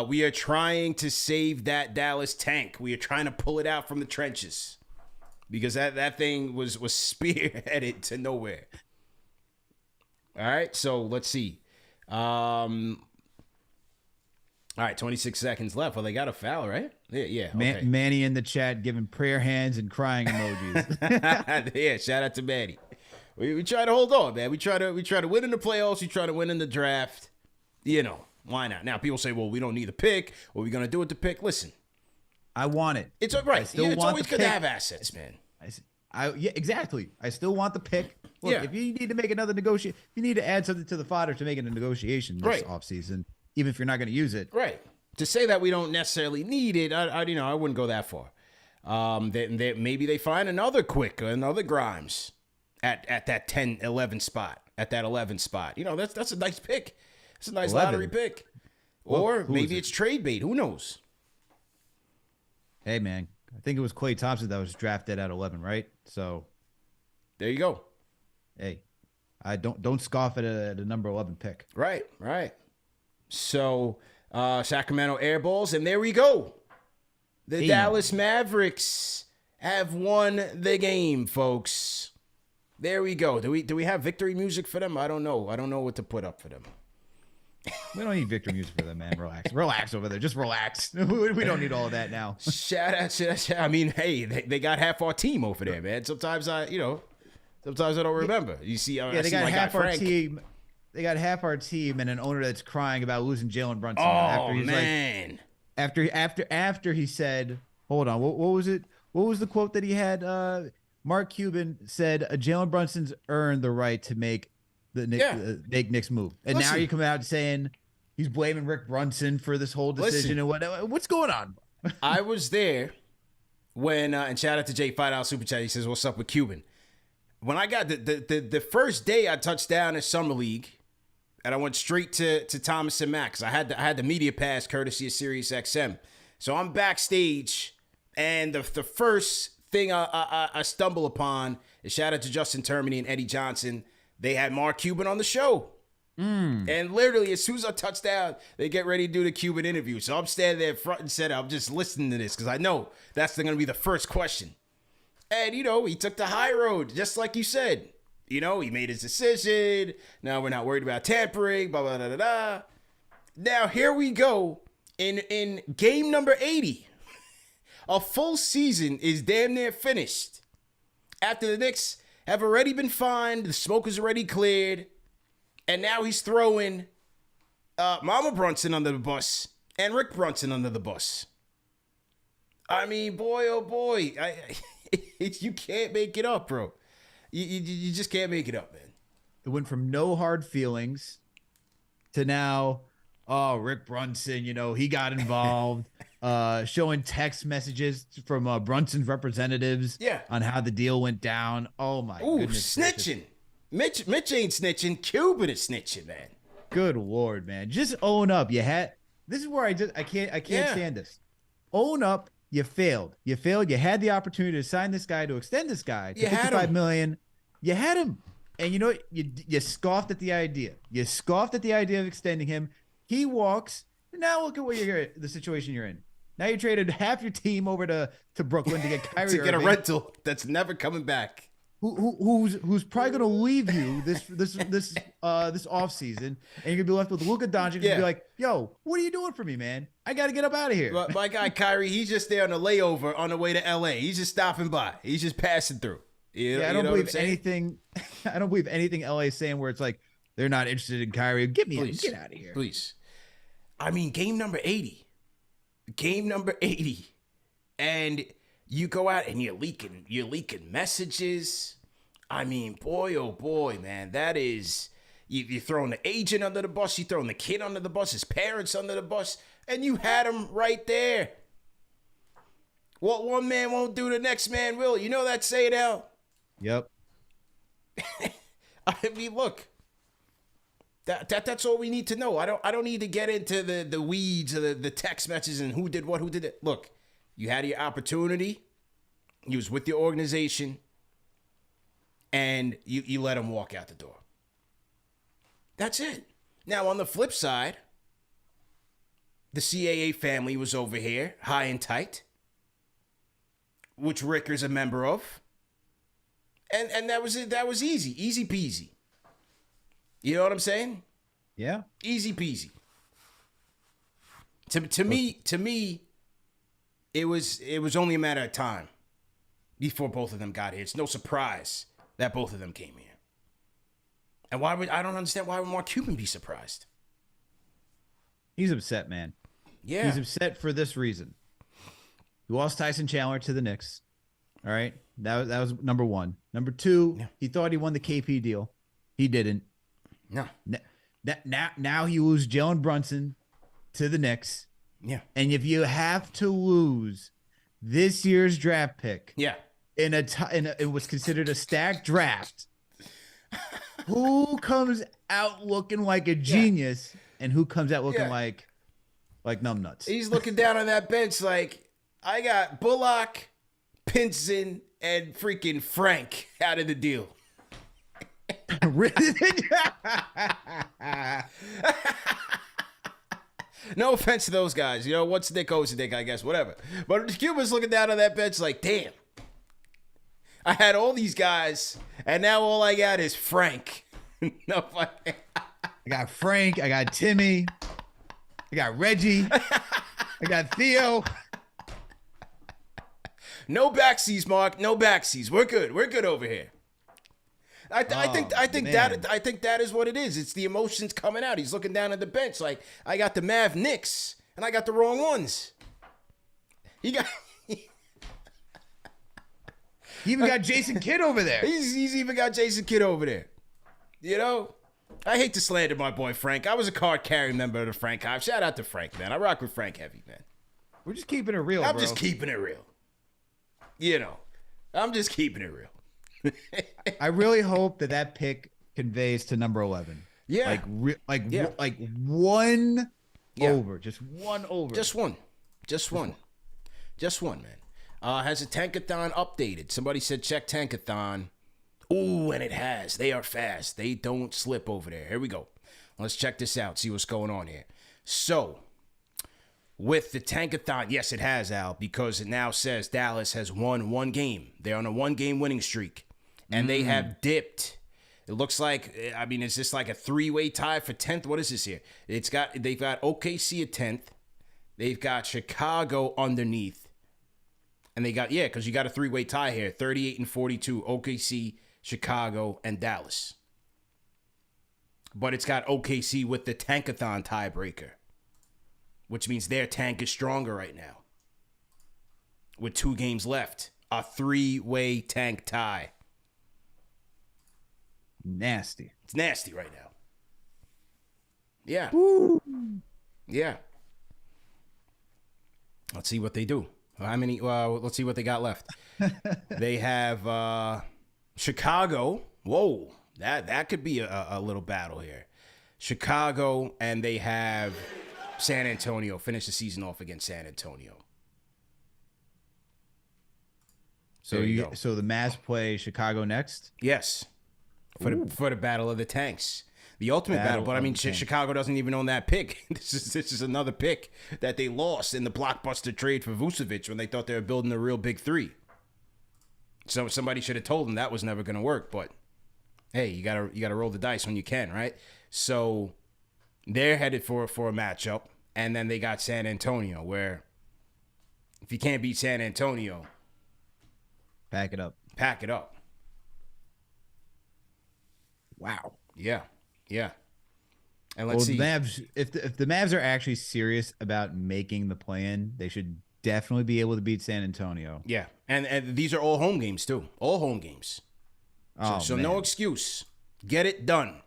we are trying to save that Dallas tank. We are trying to pull it out from the trenches because that thing was spearheaded to nowhere. All right, so let's see. All right, 26 seconds left. Well, they got a foul, right? Yeah. Okay. Manny in the chat giving prayer hands and crying emojis. Yeah, shout out to Manny. We try to hold on, man. We try to win in the playoffs. We try to win in the draft. Why not? Now people say, well, we don't need a pick. What are we gonna do with the pick? Listen, I want it. It's right. It's always good to have assets, man. Yeah, exactly. I still want the pick. Look, if you need to make another negotiation, you need to add something to the fodder to make it a negotiation this offseason, even if you're not going to use it. Right. To say that we don't necessarily need it, I wouldn't go that far. Maybe they find another Grimes at that 10, 11 spot, That's a nice pick. It's a nice 11. lottery pick. Or maybe it's trade bait. Who knows? Hey, man. I think it was Klay Thompson that was drafted at 11, right? So there you go. Hey, I don't scoff at a number 11 pick. Right. So Sacramento airballs, and there we go. The Dallas Mavericks have won the game, folks. There we go. Do we have victory music for them? I don't know. I don't know what to put up for them. We don't need victory music for them, man. Relax over there. Just relax. We don't need all of that now. Shout out. I mean, hey, they got half our team over there, man. Sometimes I don't remember. You see, they got half our team. They got half our team and an owner that's crying about losing Jalen Brunson. Oh, man. After he said, hold on, what was it? What was the quote that he had? Mark Cuban said, Jalen Brunson's earned the right to make the Knicks move. And now you're coming out saying he's blaming Rick Brunson for this whole decision and what's going on? I was there when, and shout out to Jay, $5 super chat. He says, what's up with Cuban? When I got the first day I touched down in Summer League, and I went straight to Thomas and Mack, because I had the media pass courtesy of SiriusXM. So I'm backstage, and the first thing I stumble upon is shout out to Justin Termini and Eddie Johnson. They had Mark Cuban on the show. And literally, as soon as I touch down, they get ready to do the Cuban interview. So I'm standing there front and center. I'm just listening to this because I know that's going to be the first question. And, he took the high road, just like you said. He made his decision. Now we're not worried about tampering, blah, blah, blah, blah, blah. Now, here we go. In game number 80, a full season is damn near finished. After the Knicks have already been fined, the smoke is already cleared, and now he's throwing Mama Brunson under the bus and Rick Brunson under the bus. I mean, boy, oh boy, you can't make it up, bro. You just can't make it up, man. It went from no hard feelings to now, Rick Brunson, he got involved. Showing text messages from Brunson's representatives on how the deal went down. Oh, my goodness. Snitching. Mitch ain't snitching. Cuban is snitching, man. Good Lord, man. Just own up. This is where I can't stand this. Own up. You failed. You had the opportunity to sign this guy, to extend this guy to $55 million. You had him. And you know what? You scoffed at the idea. You scoffed at the idea of extending him. He walks. Now look at the situation you're in. Now you traded half your team over to Brooklyn to get Kyrie to get Irving, a rental that's never coming back. Who's probably going to leave you this offseason, and you're gonna be left with Luka Doncic and be like, "Yo, what are you doing for me, man? I got to get up out of here." But my guy Kyrie, he's just there on a layover on the way to LA. He's just stopping by. He's just passing through. I don't believe anything. I don't believe anything LA is saying where it's like they're not interested in Kyrie. Get out of here, please. I mean, game number 80. And you go out and you're leaking messages. I mean, boy, oh boy, man, that is You're throwing the agent under the bus. You're throwing the kid under the bus, his parents under the bus, and you had him right there. What one man won't do, the next man will. You know that saying now? Yep. I mean, look. That's all we need to know. I don't need to get into the weeds of the text messages and who did what, who did it. Look, you had your opportunity. You was with your organization, and you let him walk out the door. That's it. Now, on the flip side, the CAA family was over here, high and tight, which Ricker's a member of. And that was it. That was easy. Easy peasy. You know what I'm saying? Yeah. Easy peasy. To me, it was only a matter of time before both of them got here. It's no surprise that both of them came here. And I don't understand why would Mark Cuban be surprised? He's upset, man. Yeah. He's upset for this reason. He lost Tyson Chandler to the Knicks. All right. That was number one. Number two, He thought he won the KP deal. He didn't. No. Now he lose Jalen Brunson to the Knicks. Yeah. And if you have to lose this year's draft pick, it was considered a stacked draft. Who comes out looking like a genius, and who comes out looking like numbnuts? He's looking down on that bench like, I got Bullock, Pinson, and freaking Frank out of the deal. No offense to those guys. You know, what's Nick owes a Nick, I guess, whatever. But Cuban's looking down on that bench like, damn. I had all these guys, and now all I got is Frank. No, I got Frank. I got Timmy. I got Reggie. I got Theo. No backsies, Mark. No backsies. We're good. We're good over here. I think that is what it is. It's the emotions coming out. He's looking down at the bench like, I got the Mavs Knicks, and I got the wrong ones. He even got Jason Kidd over there. He's even got Jason Kidd over there. You know, I hate to slander my boy Frank. I was a card carrying member of the Frank Hive. Shout out to Frank, man. I rock with Frank heavy, man. We're just keeping it real, I'm just keeping it real. You know, I'm just keeping it real. I really hope that pick conveys to number 11. Yeah. Like one over. Just one over. Just one, man. Has the Tankathon updated? Somebody said check Tankathon. Ooh, and it has. They are fast. They don't slip over there. Here we go. Let's check this out. See what's going on here. So, with the Tankathon, yes, it has, Al, because it now says Dallas has won one game. They're on a one-game winning streak, and they have dipped. It looks like, I mean, is this like a three-way tie for 10th? What is this here? They've got OKC at 10th. They've got Chicago underneath. And they got, because you got a three-way tie here, 38 and 42, OKC, Chicago, and Dallas. But it's got OKC with the Tankathon tiebreaker, which means their tank is stronger right now. With 2 games left, a three-way tank tie. Nasty. It's nasty right now. Yeah. Woo. Yeah. Let's see what they do. How many? Let's see what they got left. They have Chicago. Whoa, that could be a little battle here. Chicago, and they have San Antonio. Finish the season off against San Antonio. So so the Mavs play Chicago next? Yes, for the battle of the tanks. The ultimate battle, but I mean, Chicago doesn't even own that pick. This is another pick that they lost in the blockbuster trade for Vucevic when they thought they were building a real big three. So somebody should have told them that was never going to work. But hey, you gotta roll the dice when you can, right? So they're headed for a matchup, and then they got San Antonio, where if you can't beat San Antonio, pack it up. Pack it up. Wow. Yeah. Yeah. And let's see. Mavs, if the Mavs are actually serious about making the play-in, they should definitely be able to beat San Antonio. Yeah. And these are all home games, too. All home games. So no excuse. Get it done.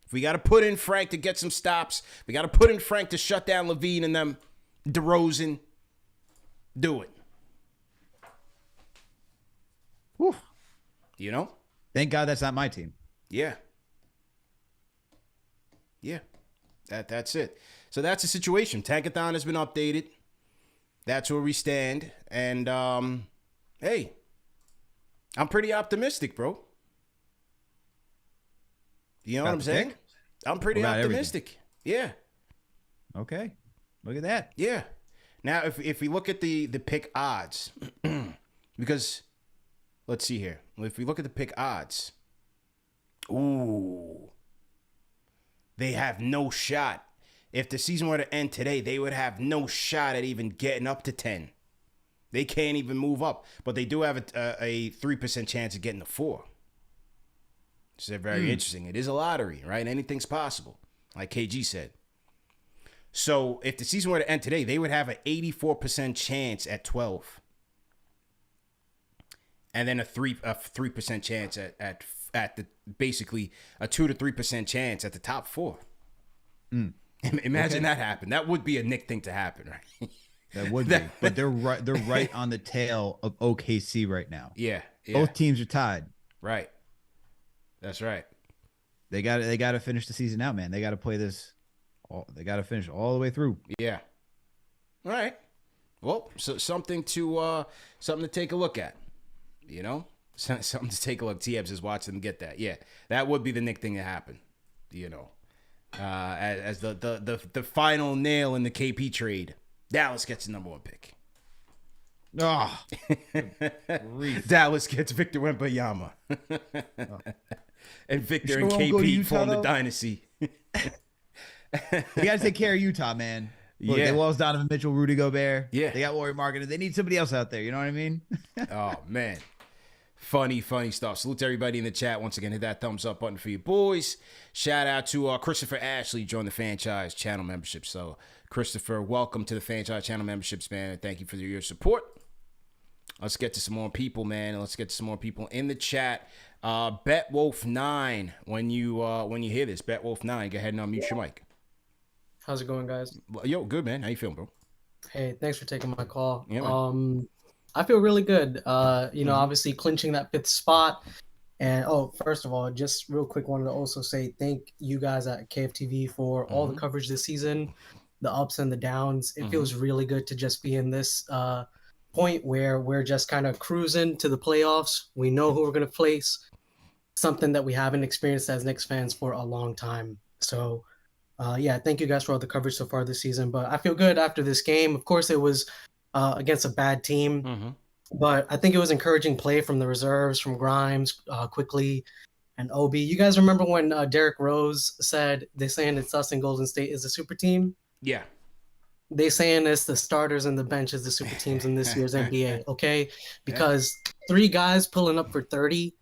If we got to put in Frank to get some stops, we got to put in Frank to shut down Levine and them, DeRozan, do it. Whew. You know? Thank God that's not my team. Yeah. Yeah. That's it. So that's the situation. Tankathon has been updated. That's where we stand. And, hey, I'm pretty optimistic, bro. You know what I'm saying? Pick? I'm pretty optimistic. Everything. Yeah. Okay. Look at that. Yeah. Now, if we look at the pick odds, because let's see here. If we look at the pick odds, ooh, they have no shot. If the season were to end today, they would have no shot at even getting up to 10. They can't even move up, but they do have a 3% chance of getting to 4. It's very interesting. It is a lottery, right? Anything's possible, like KG said. So if the season were to end today, they would have an 84% chance at 12, and then a 3% chance at the basically a 2 to 3% chance at the top 4. Imagine that happen. That would be a Knick thing to happen, right? That would be. But they're right on the tail of OKC right now. Yeah. Both teams are tied. Right. That's right. They got to finish the season out, man. They got to play this. They got to finish all the way through. Yeah. All right. Well, so something to take a look at. You know, something to take a look. T-Ebs is watching them get that. Yeah, that would be the Knick thing to happen. You know, as the final nail in the KP trade, Dallas gets the number 1 pick. Oh, Dallas gets Victor Wembanyama. And Victor and KP form the dynasty. You got to take care of Utah, man. Look, Yeah. they lost Donovan Mitchell, Rudy Gobert. Yeah. They got Laurie Marketing. They need somebody else out there. You know what I mean? Oh, man. Funny stuff. Salute to everybody in the chat. Once again, hit that thumbs up button for you boys. Shout out to Christopher Ashley, joined the franchise channel membership. So, Christopher, welcome to the franchise channel memberships, man. And thank you for your support. Let's get to some more people, man. Let's get to some more people in the chat. BetWolf9, when you hear this, BetWolf9, go ahead and unmute your mic. How's it going, guys? Yo, good, man. How you feeling, bro? Hey, thanks for taking my call. Yeah, man. I feel really good. Obviously clinching that 5th spot. And first of all, just real quick, wanted to also say thank you guys at KFTV for all the coverage this season, the ups and the downs. It feels really good to just be in this point where we're just kind of cruising to the playoffs. We know who we're going to place, something that we haven't experienced as Knicks fans for a long time. So, thank you guys for all the coverage so far this season. But I feel good after this game. Of course, it was against a bad team, but I think it was encouraging play from the reserves, from Grimes, Quickley, and Obi. You guys remember when Derrick Rose said, they're saying it's us and Golden State is a super team? Yeah. They saying it's the starters and the bench is the super teams in this year's NBA, okay? Because 3 guys pulling up for 30.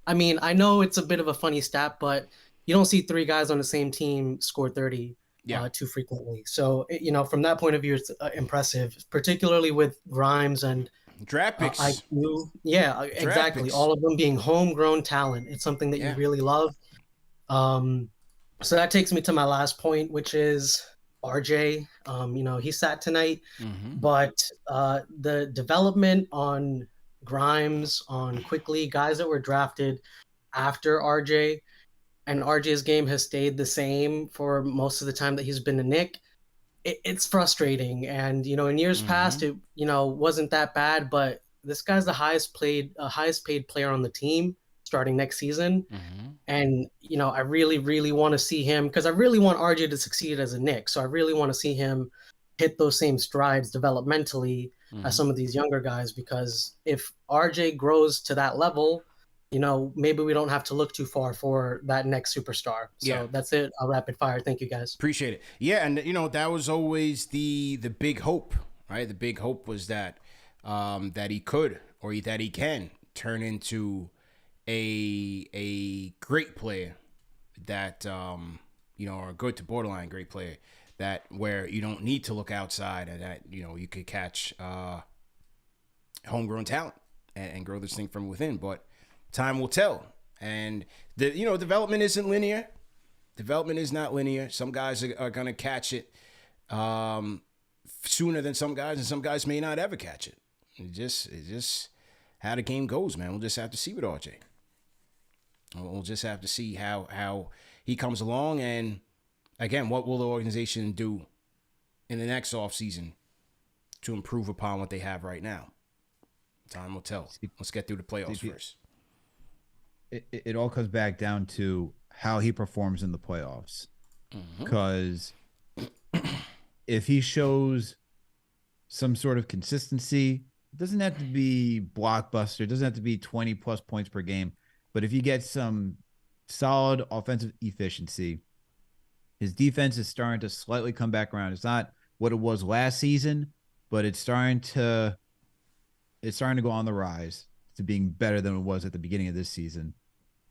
I mean, I know it's a bit of a funny stat, but you don't see 3 guys on the same team score 30 too frequently. So, from that point of view, it's impressive, particularly with Grimes and draft picks. IQ. Yeah, exactly. Picks. All of them being homegrown talent. It's something that you really love. So that takes me to my last point, which is RJ. He sat tonight, but the development on Grimes, on Quickley, guys that were drafted after RJ, and RJ's game has stayed the same for most of the time that he's been a Knick. It's frustrating. And, in years past, it, wasn't that bad, but this guy's the highest paid player on the team starting next season. And, I really, really want to see him, because I really want RJ to succeed as a Knick. So I really want to see him hit those same strides developmentally as some of these younger guys, because if RJ grows to that level, maybe we don't have to look too far for that next superstar. So that's it. I'll rapid fire. Thank you, guys. Appreciate it. Yeah, and that was always the big hope, right? The big hope was that that he could, or that he can turn into a great player that or a good to borderline great player, that where you don't need to look outside, and that you could catch homegrown talent and grow this thing from within. But time will tell, and the development isn't linear. Development is not linear. Some guys are going to catch it sooner than some guys, and some guys may not ever catch it. It's just how the game goes, man. We'll just have to see with RJ. We'll just have to see how he comes along, and again, what will the organization do in the next offseason to improve upon what they have right now? Time will tell. Let's get through the playoffs first. It all comes back down to how he performs in the playoffs. Because if he shows some sort of consistency, it doesn't have to be blockbuster. It doesn't have to be 20-plus points per game. But if you get some solid offensive efficiency, his defense is starting to slightly come back around. It's not what it was last season, but it's starting to go on the rise to being better than it was at the beginning of this season.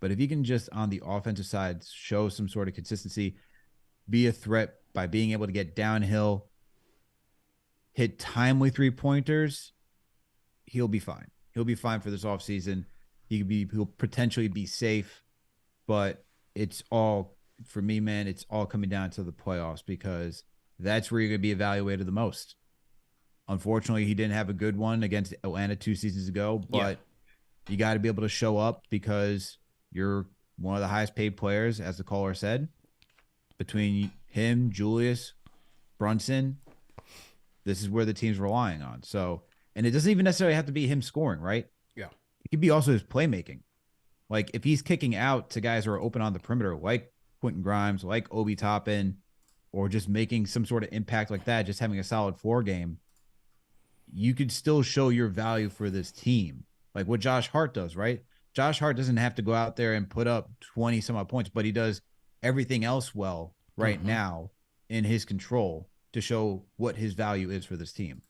But if you can just on the offensive side show some sort of consistency, be a threat by being able to get downhill, hit timely 3-pointers, he'll be fine. He'll be fine for this offseason. He'll potentially be safe, but it's all, for me, man, it's all coming down to the playoffs because that's where you're going to be evaluated the most. Unfortunately, he didn't have a good one against Atlanta 2 seasons ago, but you got to be able to show up because you're one of the highest paid players, as the caller said. Between him, Julius, Brunson, this is where the team's relying on. So, and it doesn't even necessarily have to be him scoring, right? Yeah. It could be also his playmaking. Like if he's kicking out to guys who are open on the perimeter, like Quentin Grimes, like Obi Toppin, or just making some sort of impact like that, just having a solid floor game, you could still show your value for this team. Like what Josh Hart does, right? Josh Hart doesn't have to go out there and put up 20 some odd points, but he does everything else well right now in his control to show what his value is for this team.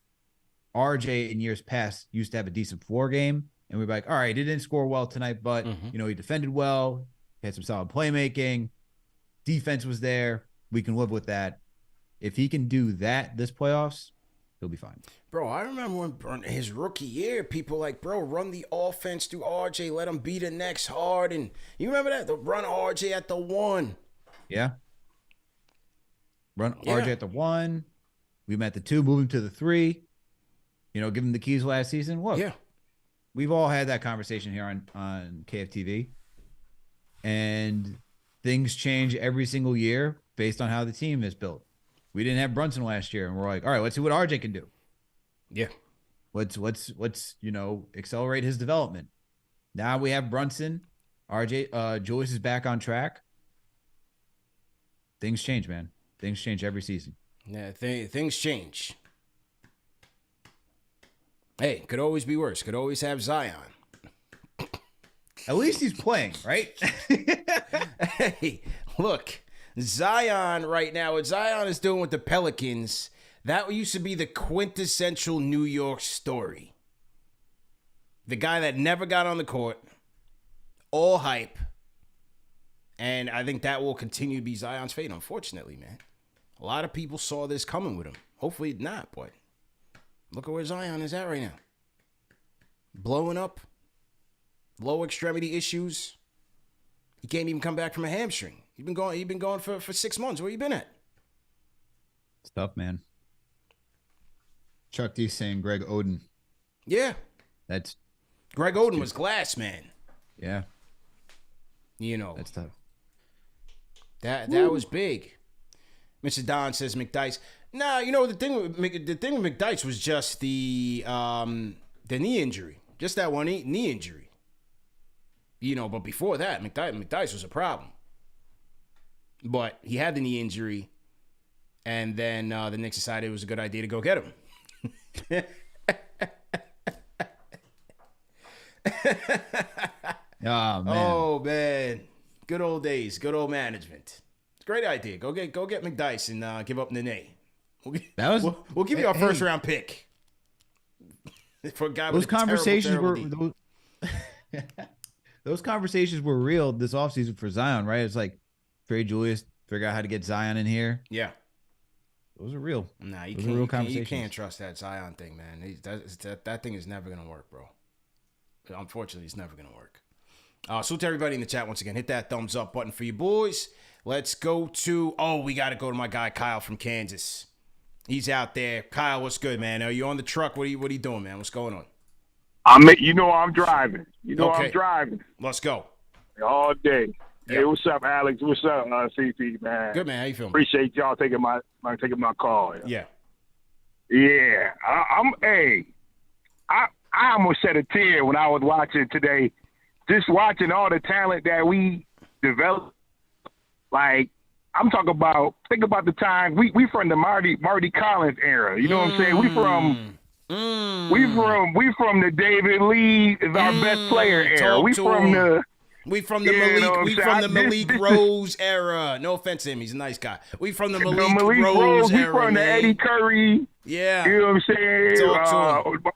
RJ in years past used to have a decent floor game, and we'd be like, all right, he didn't score well tonight, but he defended well, he had some solid playmaking, defense was there, we can live with that. If he can do that this playoffs, he'll be fine. Bro, I remember when his rookie year, people like, bro, run the offense through RJ, let him be the next hard. And you remember that? The run RJ at the 1. Yeah. Run RJ at the 1. We met the 2, moving to the 3. Give him the keys last season. Look, we've all had that conversation here on KFTV. And things change every single year based on how the team is built. We didn't have Brunson last year, and we're like, all right, let's see what RJ can do. Yeah. Let's accelerate his development. Now we have Brunson. Julius is back on track. Things change, man. Things change every season. Yeah, things change. Hey, could always be worse. Could always have Zion. At least he's playing, right? Hey, look. Zion right now, what Zion is doing with the Pelicans, that used to be the quintessential New York story. The guy that never got on the court, all hype, and I think that will continue to be Zion's fate, unfortunately, man. A lot of people saw this coming with him. Hopefully not, but look at where Zion is at right now. Blowing up, low extremity issues. He can't even come back from a hamstring. You've been going for 6 months. Where you been at? It's tough, man. Chuck D saying Greg Oden. Yeah. That's Greg Oden was glass, man. Yeah. That's tough. That was big. Mr. Don says McDyess. Nah, the thing with McDyess was just the knee injury. Just that one knee injury. But before that, McDyess was a problem. But he had the knee injury, and then the Knicks decided it was a good idea to go get him. Oh, man. Oh, man. Good old days. Good old management. It's a great idea. Go get McDyess and give up Nene. We'll give you our first round pick. For a guy with those conversations terrible those conversations were real this offseason for Zion, right? It's like trade Julius, figure out how to get Zion in here. Yeah. Those are real. Nah, you can't trust that Zion thing, man. That thing is never going to work, bro. Unfortunately, it's never going to work. Salute to everybody in the chat once again. Hit that thumbs up button for you boys. Let's go to, we got to go to my guy Kyle from Kansas. He's out there. Kyle, what's good, man? Are you on the truck? What are you doing, man? What's going on? I'm driving. I'm driving. Let's go. All day. Yep. Hey, what's up, Alex? What's up, CP, man? Good, man. How you feeling? Appreciate y'all taking my call. Yeah. Yeah. I almost shed a tear when I was watching today. Just watching all the talent that we developed. Like, I'm talking about, think about the time we from the Marty Collins era. You know what I'm saying? We from the David Lee is our best player era. We from the Malik Rose era. No offense to him, he's a nice guy. We from the Malik Rose era. We from the Eddie Curry. Yeah. You know what I'm saying?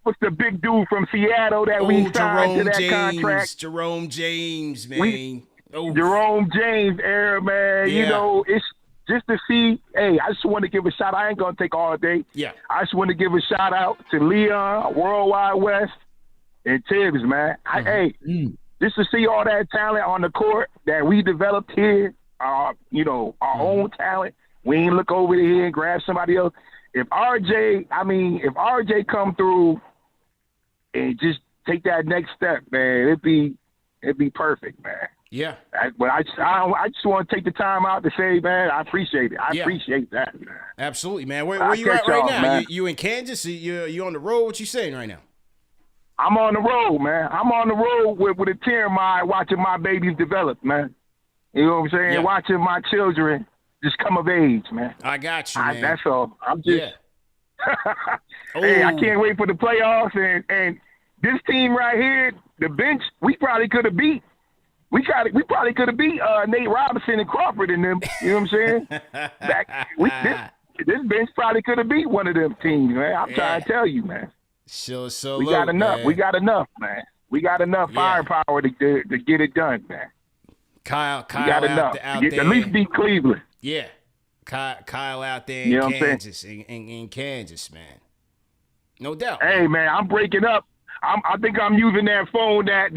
What's the big dude from Seattle that we signed to that contract? Jerome James, man. Jerome James era, man. Yeah. You know, it's just to see. Hey, I just want to give a shout out. I ain't going to take all day. Yeah. I just want to give a shout out to Leon, Worldwide West, and Tibbs, man. Just to see all that talent on the court that we developed here, our own talent. We ain't look over here and grab somebody else. If RJ come through and just take that next step, man, it'd be perfect, man. Yeah. But I just want to take the time out to say, man, I appreciate it. I appreciate that, man. Absolutely, man. Where you at right now? You in Kansas? You on the road? What you saying right now? I'm on the road, man. I'm on the road with a tear in my eye watching my babies develop, man. You know what I'm saying? Yeah. Watching my children just come of age, man. I got you, man. That's all. I'm just Hey, I can't wait for the playoffs and this team right here, the bench, we probably could have beat. We probably could have beat Nate Robinson and Crawford and them. You know what I'm saying? This bench probably could have beat one of them teams, man. I'm trying to tell you, man. So we got enough. Man. We got enough, man. We got enough firepower to get it done, man. Kyle we got enough. out there. At least beat Cleveland. Yeah. Kyle out there in Kansas, in Kansas, man. No doubt. Hey, man, I'm breaking up. I think I'm using that phone that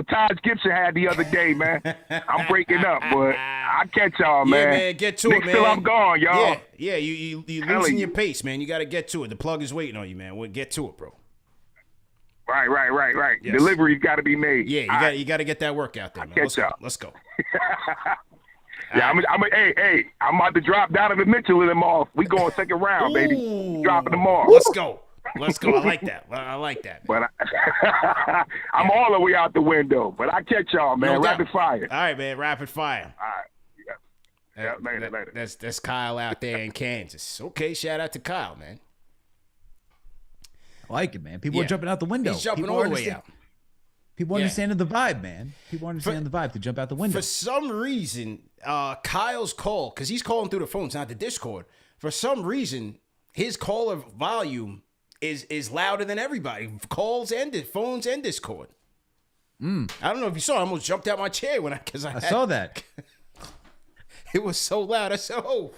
Taj Gibson had the other day, man. I'm breaking up, but I'll catch y'all, man. Yeah, man, get to it, man. Till I'm gone, y'all. Yeah, you losing your pace, man. You got to get to it. The plug is waiting on you, man. We'll get to it, bro. Right. Yes. Delivery's got to be made. Yeah, you got to get that work out there, man. Let's go. Yeah, I'm about to drop Donovan Mitchell and them off. We going second round, baby. Dropping them off. Let's go. I like that. But I'm all the way out the window. But I catch y'all, man. Rapid fire. All right, man. Rapid fire. All right. Yeah, later. That's Kyle out there in Kansas. Okay, shout out to Kyle, man. I like it, man. People are jumping out the window. He's jumping all the way out. People understanding the vibe, man. People understand the vibe to jump out the window. For some reason, Kyle's call, because he's calling through the phones, not the Discord. For some reason, his caller volume is louder than everybody. Calls and phones and Discord. I don't know if you saw. I almost jumped out my chair because I saw that. It was so loud. I said, "Oh."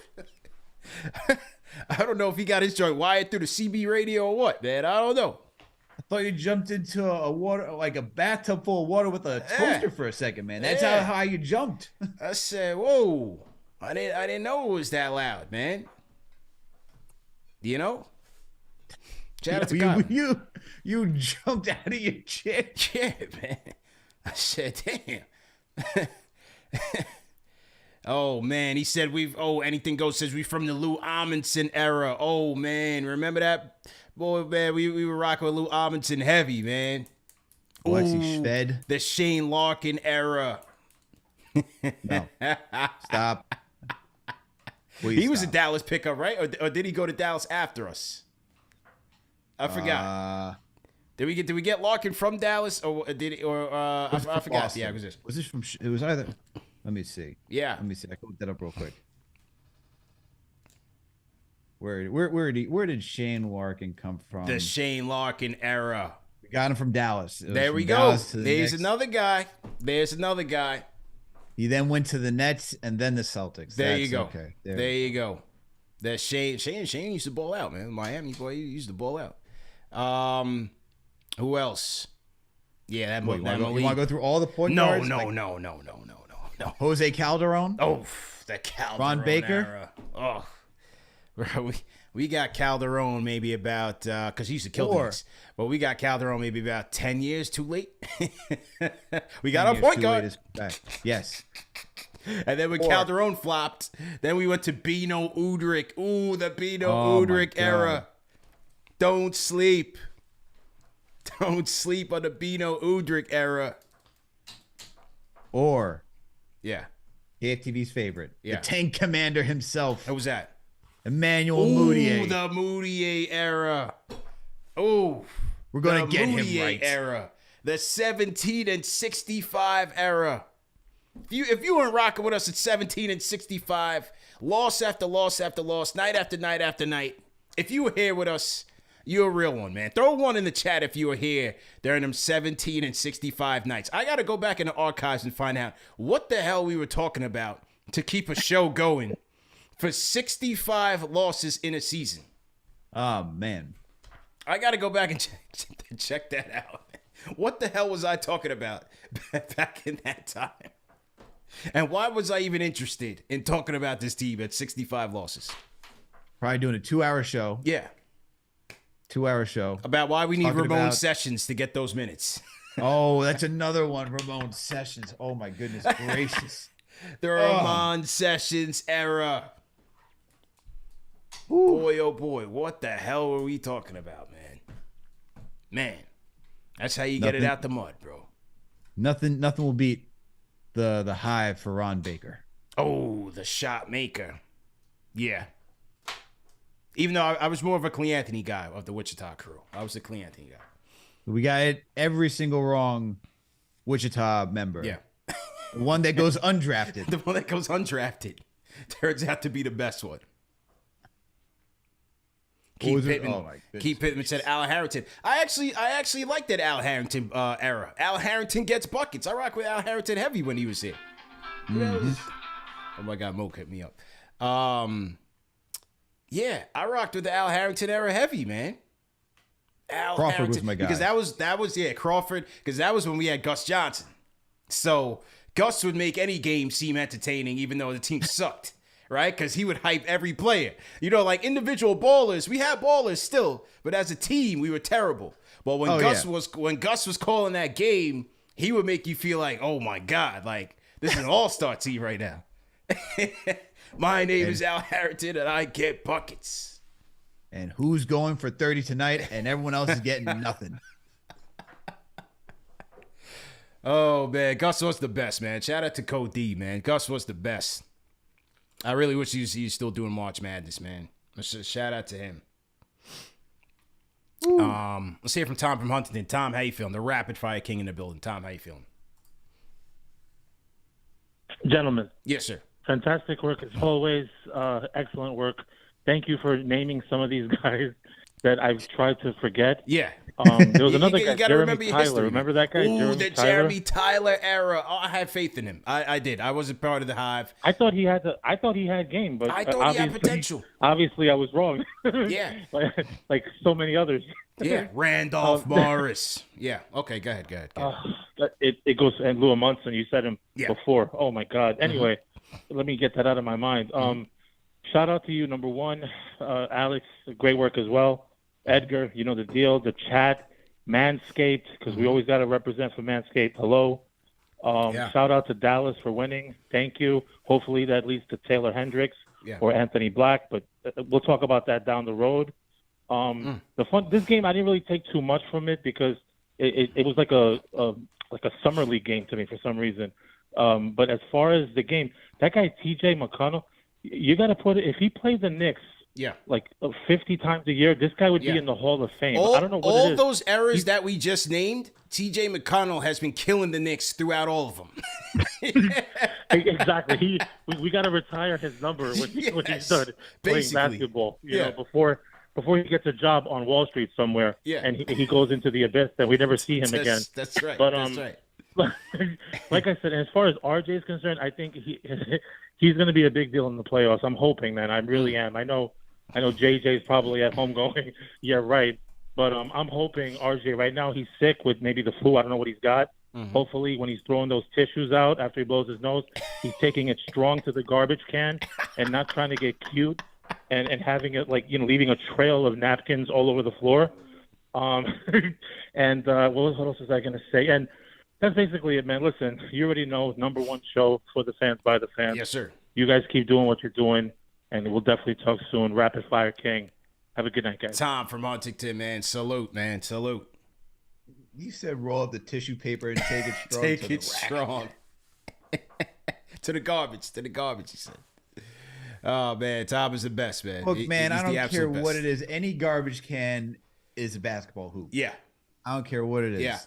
I don't know if he got his joint wired through the CB radio or what, man. I don't know. I thought you jumped into a water, like a bathtub full of water with a toaster for a second, man. That's how high you jumped. I said, "Whoa!" I didn't know it was that loud, man. You know? Shout out to Kyle. You jumped out of your chair. Yeah, man. I said, "Damn." Oh, man. He said anything goes. Says we from the Lou Amundsen era. Oh, man. Remember that? Boy, man, we were rocking with Lou Amundsen heavy, man. Alexi Shved. The Shane Larkin era. No. Stop. He was a Dallas pickup, right? Or did he go to Dallas after us? I forgot. Did we get Larkin from Dallas or did he, or I forgot Austin. the acquisition? Was this from? It was either. Let me see. Yeah. Let me see. I can look that up real quick. Where did Shane Larkin come from? The Shane Larkin era. We got him from Dallas. There we go. There's another guy. He then went to the Nets and then the Celtics. There you go. Okay. There you go. That Shane used to ball out, man. Miami boy, he used to ball out. Who else? Yeah, that What, Malik. you want to go through all the point No. guards? No. Jose Calderon? Oh, that Calderon Ron Baker? era. Oh, we got Calderon maybe about because he used to kill the Knicks, but we got Calderon maybe about 10 years too late. We got our point guard. Yes. And then when Calderon flopped, then we went to Bino Udrih. Ooh, the Bino Udrih era. Don't sleep. Don't sleep on the Bino Udrih era. Or Yeah. KFTV's favorite. Yeah. The tank commander himself. What was that? Emmanuel Mudiay. Ooh, the Mudiay era. Oh, We're going to get Mudiay him right. Era. The 17 and 65 era. If you weren't rocking with us at 17 and 65, loss after loss after loss, night after night after night, if you were here with us, you're a real one, man. Throw one in the chat if you were here during them 17 and 65 nights. I got to go back in the archives and find out what the hell we were talking about to keep a show going for 65 losses in a season. Oh, man. I got to go back and check that out. What the hell was I talking about back in that time? And why was I even interested in talking about this team at 65 losses? Probably doing a 2-hour show. Yeah. 2-hour show. About why we need Talking Ramon about- Sessions to get those minutes. Oh, that's another one. Ramon Sessions. Oh, my goodness gracious. The Ramon Sessions era. Boy, oh boy, what the hell were we talking about, man? Man, that's how you get it out the mud, bro. Nothing will beat the hive for Ron Baker. Oh, the shot maker. Yeah. Even though I was more of a Cleanthony guy of the Wichita crew. I was a Cleanthony guy. We got every single wrong Wichita member. Yeah. The one that goes undrafted. The one that goes undrafted turns out to be the best one. Keith Pittman said Al Harrington. I actually like that Al Harrington era. Al Harrington gets buckets. I rock with Al Harrington heavy when he was here. Oh my God, Moke hit me up. Yeah, I rocked with the Al Harrington era heavy, man. Crawford was my guy. Because that was Crawford, because that was when we had Gus Johnson. So Gus would make any game seem entertaining even though the team sucked. Right? Because he would hype every player. You know, like individual ballers, we had ballers still, but as a team, we were terrible. But when Gus was calling that game, he would make you feel like, oh my God, like this is an all-star team right now. My name is Al Harrington and I get buckets. And who's going for 30 tonight and everyone else is getting nothing. Oh man, Gus was the best, man. Shout out to Cody, man. Gus was the best. I really wish he's still doing March Madness, man. Shout out to him. Let's hear from Tom from Huntington. Tom, how you feeling? The rapid fire king in the building. Tom, how you feeling? Gentlemen. Yes, sir. Fantastic work as always. Excellent work. Thank you for naming some of these guys that I've tried to forget. Yeah. There was another guy, Jeremy Tyler. History. Remember that guy? Ooh, the Jeremy Tyler era. Oh, I had faith in him. I did. I wasn't part of the hive. I thought he had game, but I thought he had potential. Obviously, I was wrong. Yeah. like so many others. Yeah. Randolph Morris. Yeah. Okay. Go ahead. It goes, and Lou Munson. You said him before. Oh my God. Anyway, let me get that out of my mind. Shout out to you, number one, Alex. Great work as well. Edgar, you know the deal. The chat, Manscaped, because we always got to represent for Manscaped. Hello. Shout out to Dallas for winning. Thank you. Hopefully that leads to Taylor Hendricks or Anthony Black, but we'll talk about that down the road. This game, I didn't really take too much from it because it was like a summer league game to me for some reason. But as far as the game, that guy T.J. McConnell, you got to put it. If he played the Knicks, like 50 times a year, this guy would be in the Hall of Fame. I don't know what all those errors that we just named, T.J. McConnell has been killing the Knicks throughout all of them. Exactly. We got to retire his number when he started playing basketball. You know, before he gets a job on Wall Street somewhere, and he goes into the abyss, and we never see him again. That's right. But that's right. Like I said, as far as RJ is concerned, I think he's going to be a big deal in the playoffs. I'm hoping, man. I really am. I know JJ's probably at home going, yeah, right. But I'm hoping RJ right now he's sick with maybe the flu. I don't know what he's got. Hopefully when he's throwing those tissues out after he blows his nose, he's taking it strong to the garbage can and not trying to get cute and having it leaving a trail of napkins all over the floor. And what else was I going to say? And that's basically it, man. Listen, you already know, number one show for the fans by the fans. Yes, sir. You guys keep doing what you're doing, and we'll definitely talk soon. Rapid Fire King. Have a good night, guys. Tom from Huntington, man. Salute, man. Salute. You said roll up the tissue paper and take it strong. Take it strong. To the garbage. To the garbage, he said. Oh, man. Tom is the best, man. Look, man, I He's the don't care absolute what best. it is. Any garbage can is a basketball hoop. Yeah. I don't care what it is. Yeah.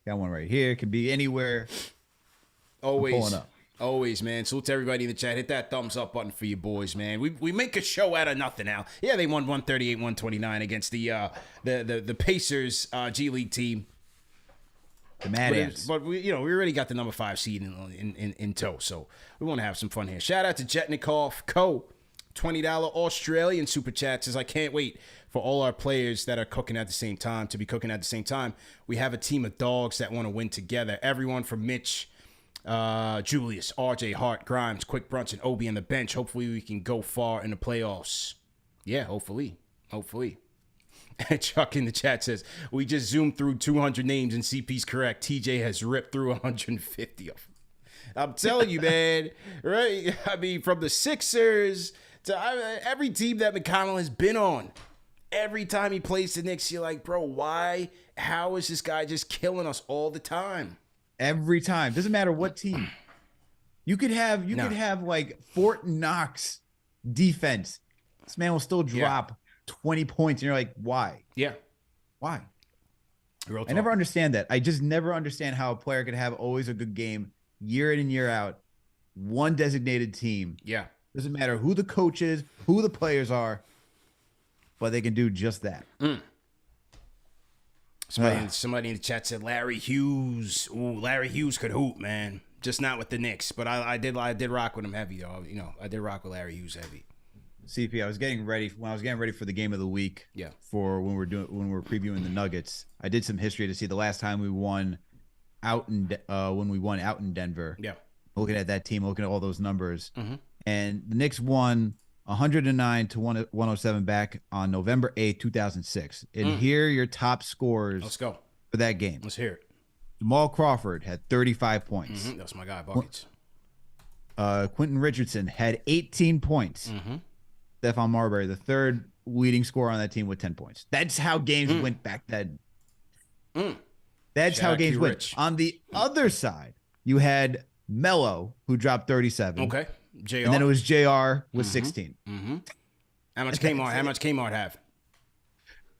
Got one right here. It could be anywhere. Always. I'm pulling up. Always, man. Salute to everybody in the chat. Hit that thumbs up button for you boys, man. We make a show out of nothing now. Yeah, they won 138-129 against the Pacers G League team. The Mad Ants. But we already got the number 5 seed in tow, so we want to have some fun here. Shout out to Jetnikov Co. $20 Australian super chat says, I can't wait for all our players that are cooking at the same time to be cooking at the same time. We have a team of dogs that want to win together. Everyone from Mitch, Julius, RJ, Hart, Grimes, Quick, Brunson, Obi on the bench. Hopefully we can go far in the playoffs. Yeah, hopefully. And Chuck in the chat says, we just zoomed through 200 names and CP's correct. TJ has ripped through 150 of them. I'm telling you, man, right? I mean, from the Sixers to every team that McConnell has been on, every time he plays the Knicks, you're like, bro, why? How is this guy just killing us all the time? Every time. Doesn't matter what team. You could have like Fort Knox defense. This man will still drop 20 points, and you're like, why? Yeah. Why? Real talk. I never understand that. I just never understand how a player could have always a good game year in and year out. One designated team. Yeah. Doesn't matter who the coach is, who the players are, but they can do just that. Somebody in the chat said Larry Hughes. Ooh, Larry Hughes could hoop, man. Just not with the Knicks, but I did rock with him heavy, though. I did rock with Larry Hughes heavy. CP, I was getting ready for the game of the week. Yeah. For when we're previewing the Nuggets, I did some history to see the last time we won when we won out in Denver. Yeah. Looking at that team, looking at all those numbers, and the Knicks won 109 to 107 back on November 8th, 2006. And here are your top scorers. Let's go for that game. Let's hear it. Jamal Crawford had 35 points. That's my guy, buckets. Quentin Richardson had 18 points. Stephon Marbury, the third leading scorer on that team, with 10 points. That's how games went back then. That's how games went. On the other side, you had Melo, who dropped 37. Okay. JR. And then it was JR with 16. How much Kmart have?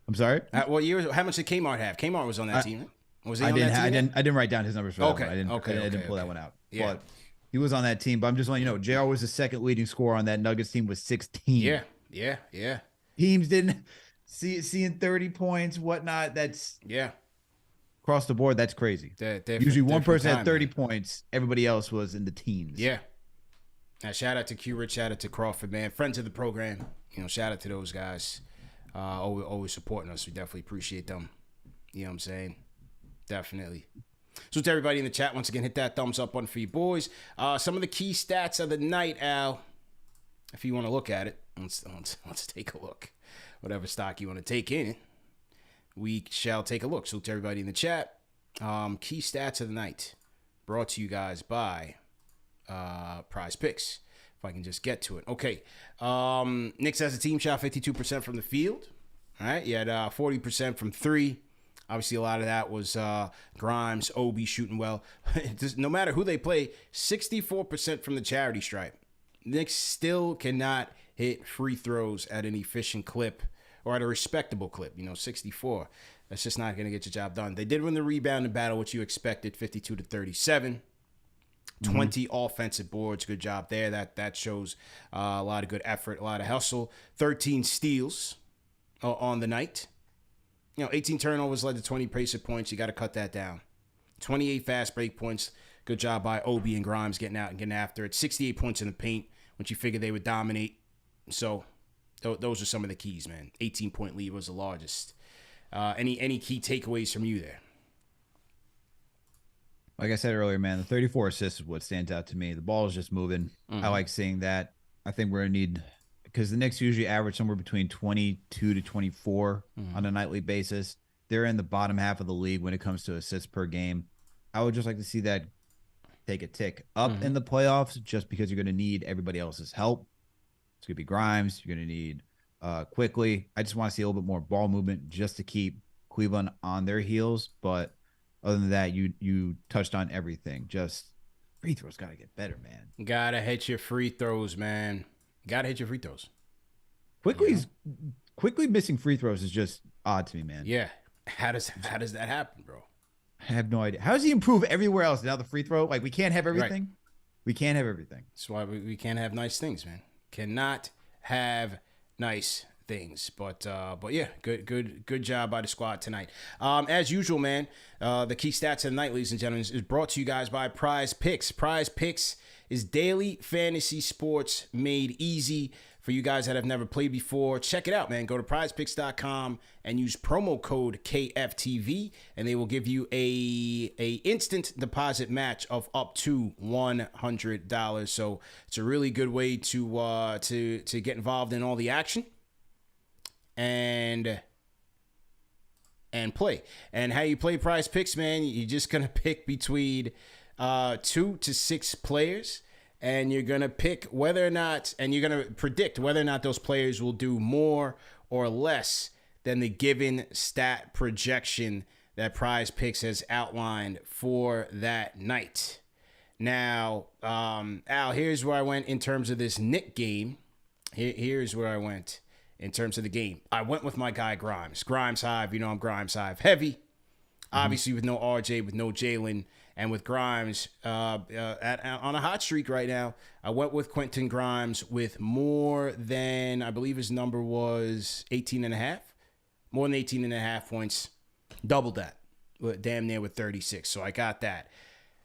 I'm sorry? What year? How much did Kmart have? Kmart was on that team. Was he I on that team? I didn't write down his numbers for that one. Okay. I didn't pull that one out. Yeah. But he was on that team. But I'm just letting you know, JR was the second leading scorer on that Nuggets team with 16. Yeah. Teams didn't seeing 30 points, whatnot. That's across the board. That's crazy. Usually one person had 30 points. Everybody else was in the teens. Yeah. Now, shout out to Q Rich, shout out to Crawford, man. Friends of the program. Shout out to those guys. Always supporting us. We definitely appreciate them. You know what I'm saying? Definitely. So to everybody in the chat, once again, hit that thumbs up button for you boys. Some of the key stats of the night, Al, if you want to look at it. Let's take a look. Whatever stock you want to take in, we shall take a look. So to everybody in the chat, key stats of the night brought to you guys by Prize Picks. If I can just get to it. Okay. Knicks as a team shot 52% from the field. All right. You had 40% from three. Obviously, a lot of that was Grimes, Obi shooting well. No matter who they play, 64% from the charity stripe. Knicks still cannot hit free throws at an efficient clip or at a respectable clip. 64. That's just not going to get your job done. They did win the rebounding battle, which you expected, 52-37. 20 offensive boards. Good job there. That shows a lot of good effort, a lot of hustle. 13 steals on the night. 18 turnovers led to 20 pacer points. You got to cut that down. 28 fast break points. Good job by Obi and Grimes getting out and getting after it. 68 points in the paint, which you figured they would dominate. So those are some of the keys, man. 18-point lead was the largest. Any key takeaways from you there? Like I said earlier, man, the 34 assists is what stands out to me. The ball is just moving. I like seeing that. I think we're going to need, because the Knicks usually average somewhere between 22 to 24 on a nightly basis. They're in the bottom half of the league when it comes to assists per game. I would just like to see that take a tick up in the playoffs, just because you're going to need everybody else's help. It's going to be Grimes. You're going to need Quickley. I just want to see a little bit more ball movement just to keep Cleveland on their heels. But other than that, you touched on everything. Just free throws got to get better, man. Gotta hit your free throws, man. Gotta hit your free throws. Quickly missing free throws is just odd to me, man. Yeah. How does that happen, bro? I have no idea. How does he improve everywhere else? Now the free throw, like we can't have everything. Right. We can't have everything. That's why we can't have nice things, man. Cannot have nice things. But yeah, good job by the squad tonight. As usual, man, the key stats of the night, ladies and gentlemen, is brought to you guys by Prize Picks. Prize Picks is daily fantasy sports made easy for you guys that have never played before. Check it out, man. Go to prizepicks.com and use promo code KFTV, and they will give you a instant deposit match of up to $100. So it's a really good way to get involved in all the action and play. And how you play Prize Picks, man, you're just gonna pick between 2 to 6 players. And you're going to pick whether or not, and you're going to predict whether or not those players will do more or less than the given stat projection that Prize Picks has outlined for that night. Now, Al, here's where I went in terms of this Knick game. Here's where I went in terms of the game. I went with my guy Grimes. Grimes Hive, you know I'm Grimes Hive heavy. Obviously with no RJ, with no Jalen. And with Grimes on a hot streak right now, I went with Quentin Grimes with more than, I believe his number was 18.5. More than 18.5 points. Doubled that. Damn near with 36. So I got that.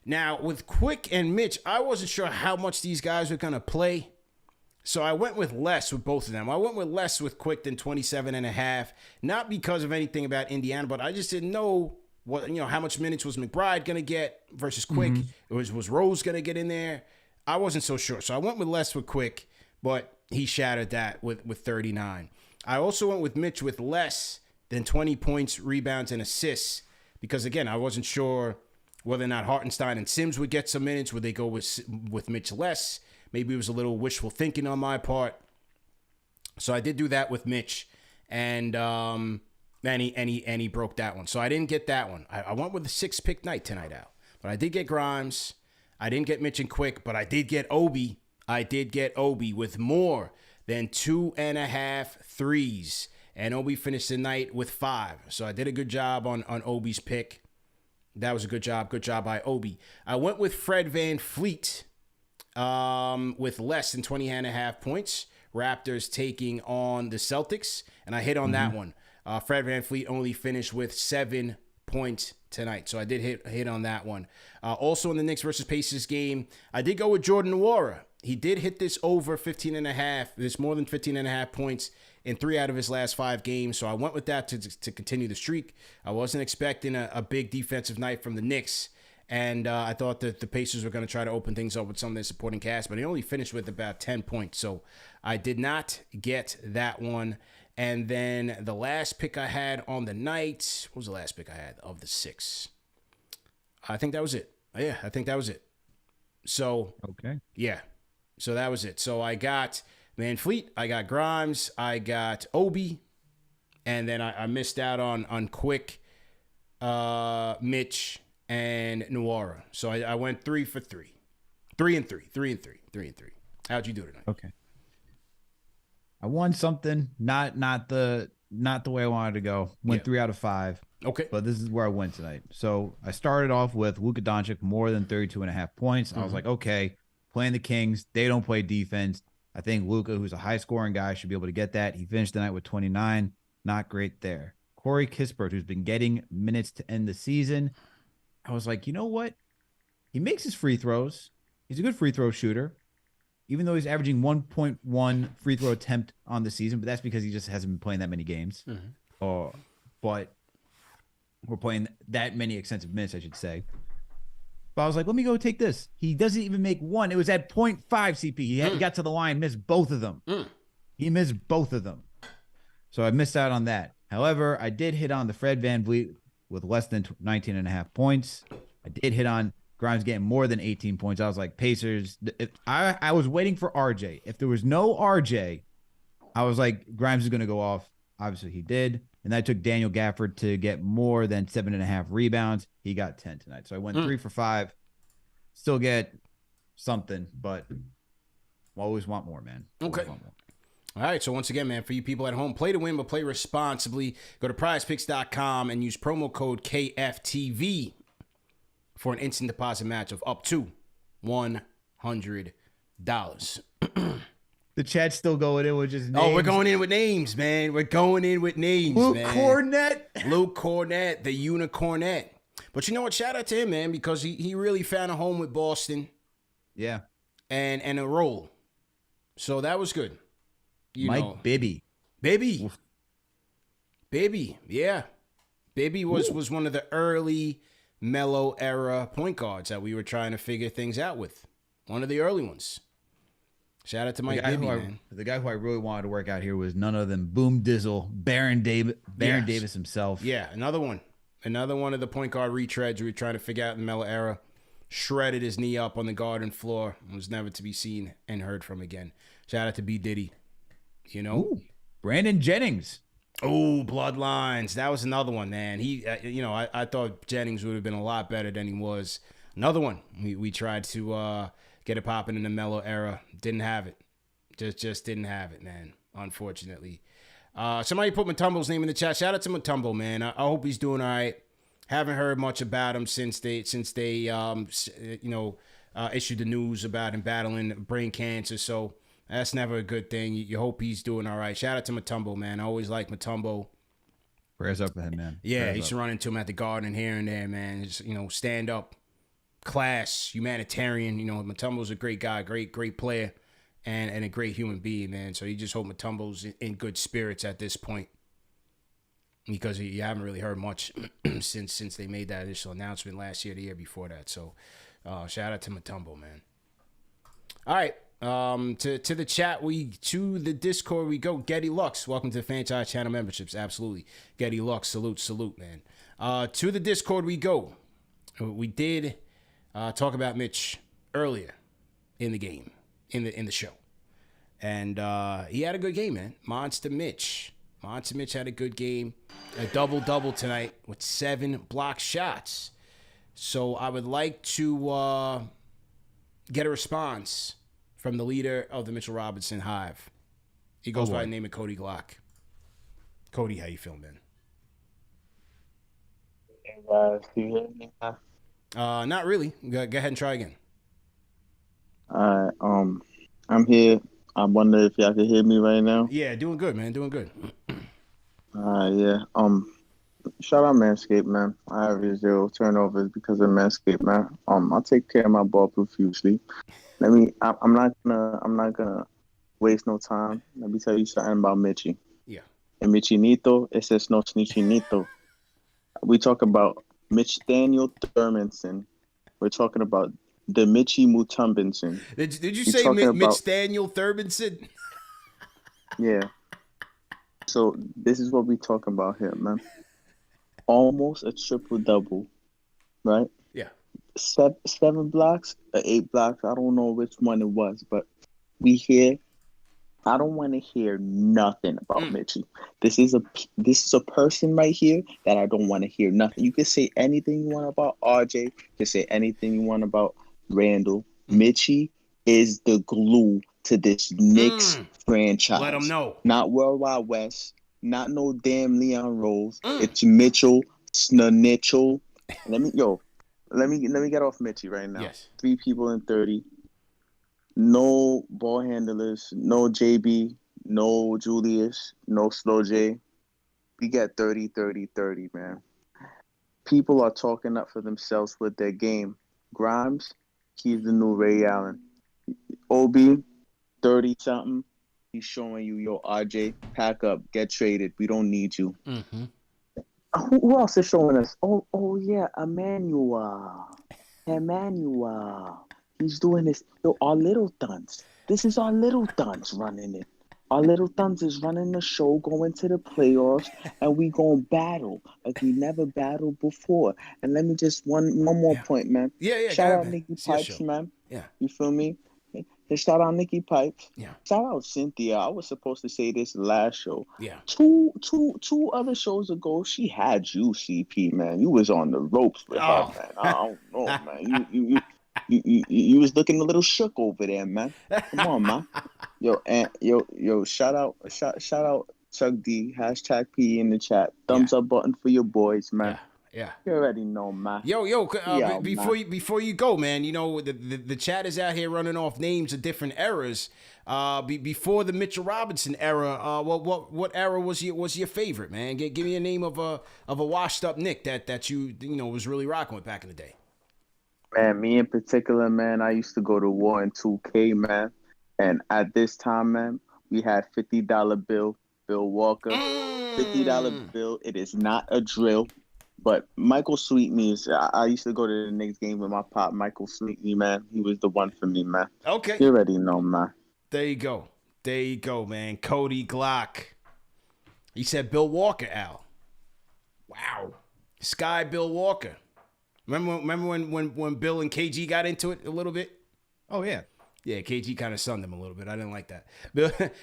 Now, with Quick and Mitch, I wasn't sure how much these guys were going to play. So I went with less with both of them. I went with less with Quick than 27.5. Not because of anything about Indiana, but I just didn't know how much minutes was McBride going to get versus Quick? Was Rose going to get in there? I wasn't so sure. So I went with less with Quick, but he shattered that with 39. I also went with Mitch with less than 20 points, rebounds, and assists because, again, I wasn't sure whether or not Hartenstein and Sims would get some minutes. Would they go with Mitch less? Maybe it was a little wishful thinking on my part. So I did do that with Mitch, and he broke that one. So I didn't get that one. I went with the 6-pick night tonight out. But I did get Grimes. I didn't get Mitch and Quick, but I did get Obi. With more than 2.5 threes. And Obi finished the night with 5. So I did a good job on Obi's pick. That was a good job. Good job by Obi. I went with Fred VanVleet with less than 20.5 points. Raptors taking on the Celtics. And I hit on that one. Fred VanVleet only finished with 7 points tonight. So I did hit on that one. Also in the Knicks versus Pacers game, I did go with Jordan Nwora. He did hit this over 15.5. There's more than 15.5 points in 3 out of his last 5 games. So I went with that to continue the streak. I wasn't expecting a big defensive night from the Knicks. And I thought that the Pacers were going to try to open things up with some of their supporting cast. But he only finished with about 10 points. So I did not get that one. And then the last pick I had on the night, what was the last pick I had of the 6? I think that was it. Yeah, I think that was it. So, okay. Yeah. So that was it. So I got VanVleet, I got Grimes, I got Obi, and then I missed out on Quick, Mitch, and Nwora. So I went 3 for 3. 3 and 3. 3 and 3. 3 and 3. How'd you do tonight? Okay. I won something, not the way I wanted to go. Went 3 out of 5. Okay. But this is where I went tonight. So I started off with Luka Doncic more than 32.5 points. I was like, okay, playing the Kings, they don't play defense. I think Luka, who's a high scoring guy, should be able to get that. He finished the night with 29. Not great there. Corey Kispert, who's been getting minutes to end the season. I was like, you know what? He makes his free throws. He's a good free throw shooter. Even though he's averaging 1.1 free throw attempt on the season, but that's because he just hasn't been playing that many games. But were playing that many extensive minutes, I should say. But I was like, let me go take this. He doesn't even make one. It was at 0.5 CP. He got to the line, missed both of them. He missed both of them. So I missed out on that. However, I did hit on the Fred VanVleet with less than 19.5 points. I did hit on Grimes getting more than 18 points. I was like, Pacers. I was waiting for RJ. If there was no RJ, I was like, Grimes is going to go off. Obviously, he did. And that took Daniel Gafford to get more than 7.5 rebounds. He got 10 tonight. So I went 3 for 5. Still get something, but always want more, man. Okay. All right. So once again, man, for you people at home, play to win, but play responsibly. Go to prizepicks.com and use promo code KFTV for an instant deposit match of up to $100. The chat's still going in with just names. Oh, we're going in with names, man. We're going in with names, Luke man. Luke Cornett, the Unicornet. But you know what? Shout out to him, man, because he really found a home with Boston. Yeah. And a role. So that was good. Mike Bibby. Bibby, yeah. Bibby was one of the early Melo era point guards that we were trying to figure things out with. One of the early ones. Shout out to Mike Bibby, man. The guy who I really wanted to work out here was none other than Boom Dizzle, Baron Davis himself. Yeah, another one. Another one of the point guard retreads we were trying to figure out in the Melo era. Shredded his knee up on the garden floor. Was never to be seen and heard from again. Shout out to B. Diddy. You know? Ooh, Brandon Jennings. Oh, Bloodlines. That was another one, man. He, I thought Jennings would have been a lot better than he was. Another one. We tried to get it popping in the Melo era. Didn't have it. Just didn't have it, man. Unfortunately. Somebody put Mutombo's name in the chat. Shout out to Mutombo, man. I hope he's doing all right. Haven't heard much about him since they issued the news about him battling brain cancer. So that's never a good thing. You hope he's doing all right. Shout out to Mutombo, man. I always like Mutombo. Prayers up for him, man. Yeah, you should run into him at the Garden here and there, man. Just, stand up, class, humanitarian. Mutombo's a great guy, great player, and a great human being, man. So you just hope Mutombo's in good spirits at this point, because you haven't really heard much since they made that initial announcement last year, the year before that. So shout out to Mutombo, man. All right. To the chat, to the Discord we go. Getty Lux, welcome to the franchise channel memberships. Absolutely. Getty Lux, salute, man. To the Discord we go. We did talk about Mitch earlier in the game, in the show. And he had a good game, man. Monster Mitch had a good game. A double-double tonight with 7 block shots. So I would like to get a response from the leader of the Mitchell Robinson Hive. He goes by the name of Cody Glock. Cody, how you feeling, man? Hey guys, can you hear me now? Not really. Go ahead and try again. Alright, I'm here. I wonder if y'all can hear me right now. Yeah, doing good, man. Doing good. Yeah. Shout out Manscaped, man. I average 0 turnovers because of Manscaped, man. I take care of my ball profusely. I'm not gonna waste no time. Let me tell you something about Mitchie. Yeah. And Michinito, it says no sneechinito. We talk about Mitch Daniel Thurmanson. We're talking about the Mitchie Mutombinson. Did you say Mitch Daniel Thurmanson? Yeah. So this is what we talk about here, man. Almost a triple-double, right? Yeah. 7 blocks or 8 blocks. I don't know which one it was, but I don't want to hear nothing about Mitchie. This is a person right here that I don't want to hear nothing. You can say anything you want about RJ. You can say anything you want about Randall. Mitchie is the glue to this Knicks franchise. Let him know. Not Worldwide West. Not no damn Leon Rose. It's Mitchell Snitchell. Let me get off Mitchie right now. Yes. 3 people in 30. No ball handlers. No JB. No Julius. No Slow J. We got 30, 30, 30, man. People are talking up for themselves with their game. Grimes, he's the new Ray Allen. OB, 30-something. He's showing you, RJ, pack up, get traded. We don't need you. Who else is showing us? Oh yeah, Emmanuel. He's doing this. Yo, our little thuns. This is our little thuns running it. Our little thuns is running the show, going to the playoffs, and we gonna battle like we never battled before. And let me just one more point, man. Yeah. Shout out Nikki Pipes, man. Yeah. You feel me? Shout out Nikki Pipes. Yeah. Shout out Cynthia. I was supposed to say this last show. Yeah. Two other shows ago, she had you, CP, man. You was on the ropes with her, man. I don't know, man. You was looking a little shook over there, man. Come on, man. Yo, shout out Chuck D, #P in the chat. Thumbs up button for your boys, man. Yeah. You already know, man. Before you go, man, you know, the chat is out here running off names of different eras. Before the Mitchell Robinson era, what era was your favorite, man? Give me a name of a washed up Knick that you know was really rocking with back in the day. Man, me in particular, man, I used to go to war in 2K, man. And at this time, man, we had $50 bill, Bill Walker. $50 bill. It is not a drill. But Michael Sweetney I used to go to the Knicks game with my pop, Michael Sweetney, man. He was the one for me, man. Okay. You already know, man. There you go, man. Cody Glock. He said Bill Walker, Al. Wow. Sky Bill Walker. Remember when Bill and KG got into it a little bit? Oh, yeah. Yeah, KG kind of sunned him a little bit. I didn't like that.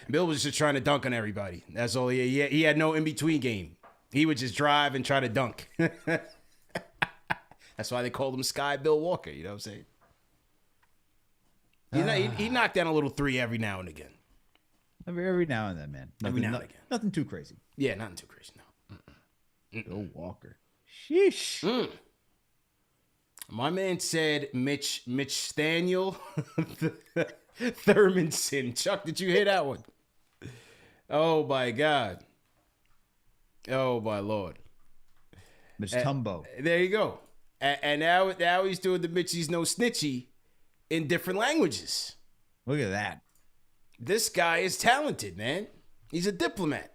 Bill was just trying to dunk on everybody. That's all he had no in-between game. He would just drive and try to dunk. That's why they called him Sky Bill Walker. You know what I'm saying? He knocked down a little three every now and again. Every now and then, man. Every now and again. Nothing too crazy. Yeah, nothing too crazy, no. Bill Walker. Sheesh. My man said Mitch Staniel Thurmanson. Chuck, did you hear that one? Oh, my God. Oh, my Lord. Mitch Tumbo. There you go. And now he's doing the Mitchie's No Snitchy in different languages. Look at that. This guy is talented, man. He's a diplomat.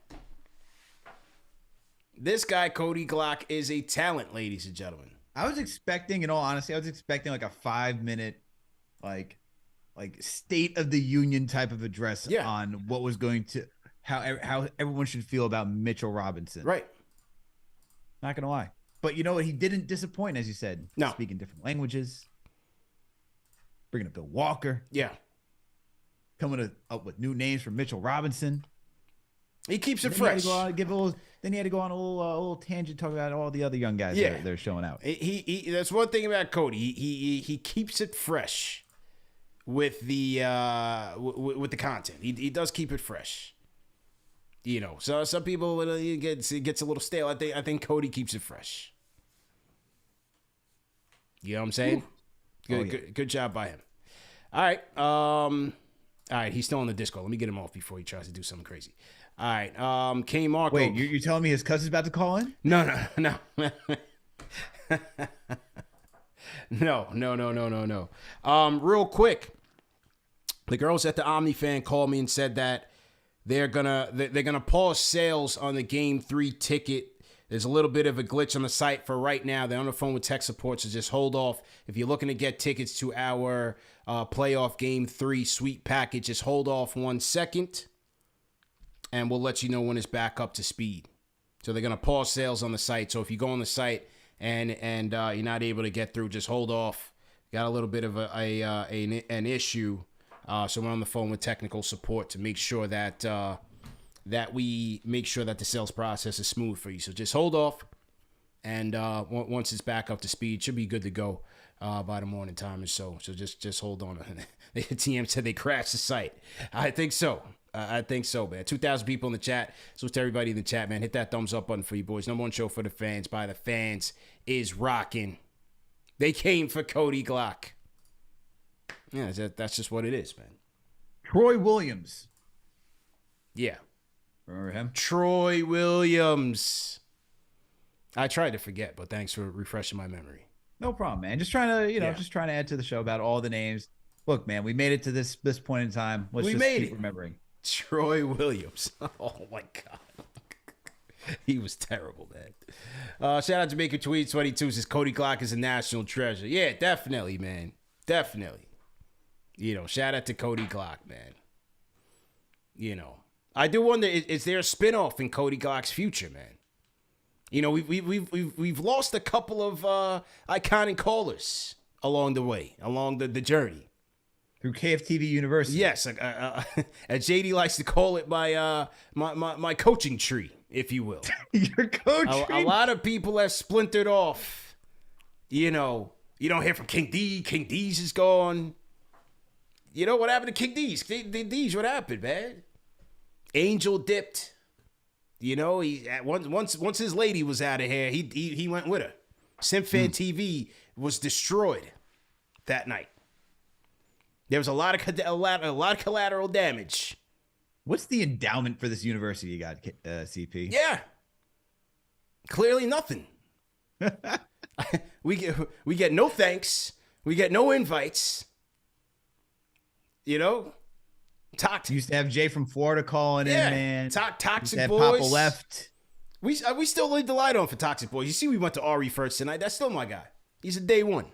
This guy, Cody Glock, is a talent, ladies and gentlemen. I was expecting, in all honesty, like a 5-minute, like State of the Union type of address on what was going to, how everyone should feel about Mitchell Robinson. Right. Not gonna lie, but you know what? He didn't disappoint, as you said. No. Speaking different languages, bringing up Bill Walker. Yeah. Coming up with new names for Mitchell Robinson. He keeps it fresh. Then he had to go on a little tangent talking about all the other young guys that they're showing out. He that's one thing about Cody. He keeps it fresh with the content. He does keep it fresh. You know, so some people it gets a little stale. I think Cody keeps it fresh. You know what I'm saying? Good job by him. All right. He's still on the Discord. Let me get him off before he tries to do something crazy. All right. Kane Marco. Wait, you're telling me his cousin's about to call in? No. No. Real quick, the girls at the Omni Fan called me and said that they're gonna pause sales on the Game 3 ticket. There's a little bit of a glitch on the site for right now. They're on the phone with tech support, so just hold off. If you're looking to get tickets to our playoff Game 3 sweet package, just hold off 1 second, and we'll let you know when it's back up to speed. So they're going to pause sales on the site. So if you go on the site and you're not able to get through, just hold off. Got a little bit of an issue. So we're on the phone with technical support to make sure that we make sure that the sales process is smooth for you. So just hold off, and once it's back up to speed, should be good to go by the morning time or so. So just hold on. The TM said they crashed the site. I think so. I think so, man. 2,000 people in the chat. So to everybody in the chat, man, hit that thumbs up button for you boys. Number one show for the fans by the fans is rocking. They came for Cody Glock. Yeah, that's just what it is, man. Troy Williams. Yeah. Remember him? Troy Williams. I tried to forget, but thanks for refreshing my memory. No problem, man. Just trying to add to the show about all the names. Look, man, we made it to this point in time. Let's keep remembering. Troy Williams. Oh my God. He was terrible, man. Shout out to Jamaica Tweet 22 says Cody Glock is a national treasure. Yeah, definitely, man. Definitely. Shout out to Cody Glock, man. I do wonder, is there a spinoff in Cody Glock's future, man? We've lost a couple of iconic callers along the way, along the journey. Through KFTV University. Yes, as JD likes to call it, my coaching tree, if you will. Your coaching. A lot of people have splintered off. You don't hear from King D. King D's is gone. What happened to King D's? D's, what happened, man? Angel dipped. He once his lady was out of here, he went with her. SimFanTV was destroyed that night. There was a lot of collateral damage. What's the endowment for this university you got, CP? Yeah, clearly nothing. we get no thanks. We get no invites. Toxic. Used to have Jay from Florida calling in, man. Toxic boys. Papa left. We still leave the light on for Toxic Boys. You see, we went to Ari first tonight. That's still my guy. He's a day one.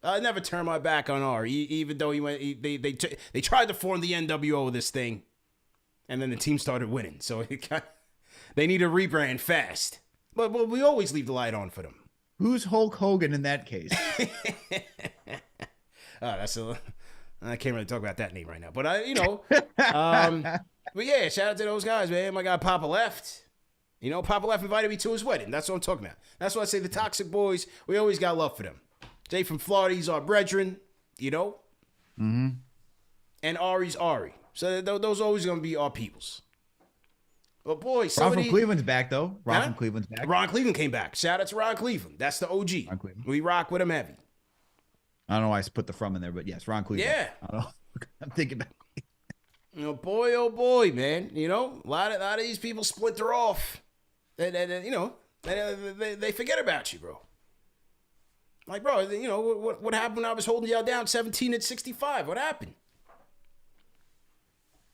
I never turn my back on Ari, even though they tried to form the NWO with this thing, and then the team started winning. So they need a rebrand fast. But we always leave the light on for them. Who's Hulk Hogan in that case? I can't really talk about that name right now, but but yeah, shout out to those guys, man. My guy Papa left. Papa left invited me to his wedding. That's what I'm talking about. That's why I say the Toxic Boys. We always got love for them. Jay from Florida, he's our brethren. Mm-hmm. And Ari's Ari. So those are always gonna be our peoples. But boy, Ron from Cleveland's back though. Ron Cleveland's back. Ron Cleveland came back. Shout out to Ron Cleveland. That's the OG. We rock with him heavy. I don't know why I put the from in there, but yes, Ron Cleveland. Yeah. I don't know. I'm thinking about it. Boy, oh boy, man. A lot of these people splinter off. They forget about you, bro. Like, bro, what happened when I was holding y'all down 17-65? What happened?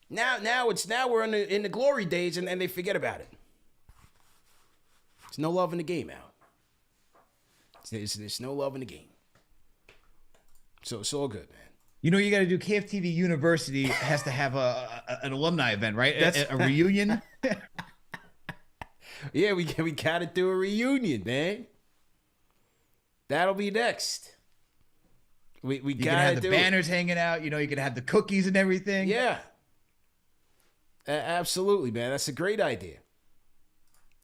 Now we're in the glory days and they forget about it. There's no love in the game, Al. There's no love in the game. So it's all good, man. You got to do KFTV University has to have an alumni event, right? A reunion. Yeah, we got to do a reunion, man. That'll be next. We got to have the banners hanging out. You can have the cookies and everything. Yeah. Absolutely, man. That's a great idea.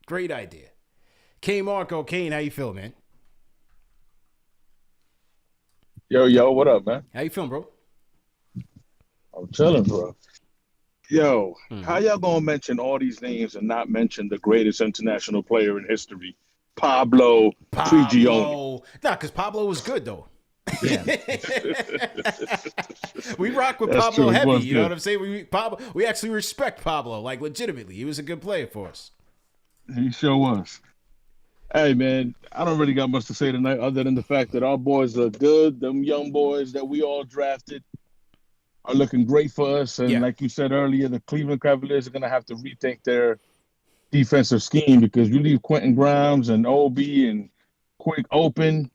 Great idea. Kane Marco, Kane, how you feel, man? Yo, what up, man? How you feeling, bro? I'm chilling, bro. Yo, how y'all gonna mention all these names and not mention the greatest international player in history, Pablo Prigioni? Nah, because Pablo was good, though. Yeah. We rock with Pablo heavy, you know what I'm saying? We actually respect Pablo, like legitimately. He was a good player for us. He sure was. Hey, man, I don't really got much to say tonight other than the fact that our boys are good. Them young boys that we all drafted are looking great for us. And like you said earlier, the Cleveland Cavaliers are going to have to rethink their defensive scheme because you leave Quentin Grimes and Obi and Quick open,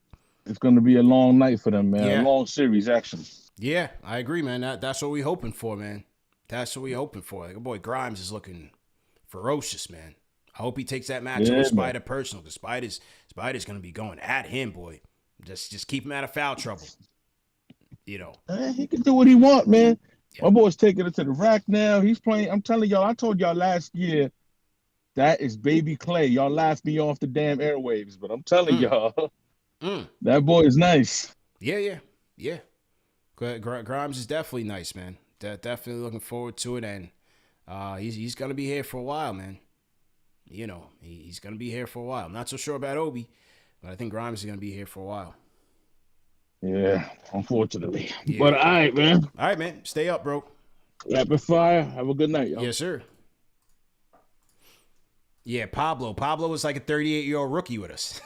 it's going to be a long night for them, man. A long series, actually. Yeah, I agree, man. That's what we're hoping for, man. That's what we're hoping for. Like, boy, Grimes is looking ferocious, man. I hope he takes that matchup with Spider personal because Spider's going to be going at him, boy. Just keep him out of foul trouble. He can do what he want, man. My boy's taking it to the rack now. He's playing. I'm telling y'all, I told y'all last year that is baby Clay. Y'all laughed me off the damn airwaves, but I'm telling y'all, that boy is nice. Yeah. Grimes is definitely nice, man. Definitely looking forward to it, and he's going to be here for a while, man. He's going to be here for a while. I'm not so sure about Obi, but I think Grimes is going to be here for a while. Yeah, unfortunately. Yeah. But all right, man. All right, man. Stay up, bro. Rapid fire. Have a good night, y'all. Yes, sir. Yeah, Pablo. Pablo was like a 38-year-old rookie with us.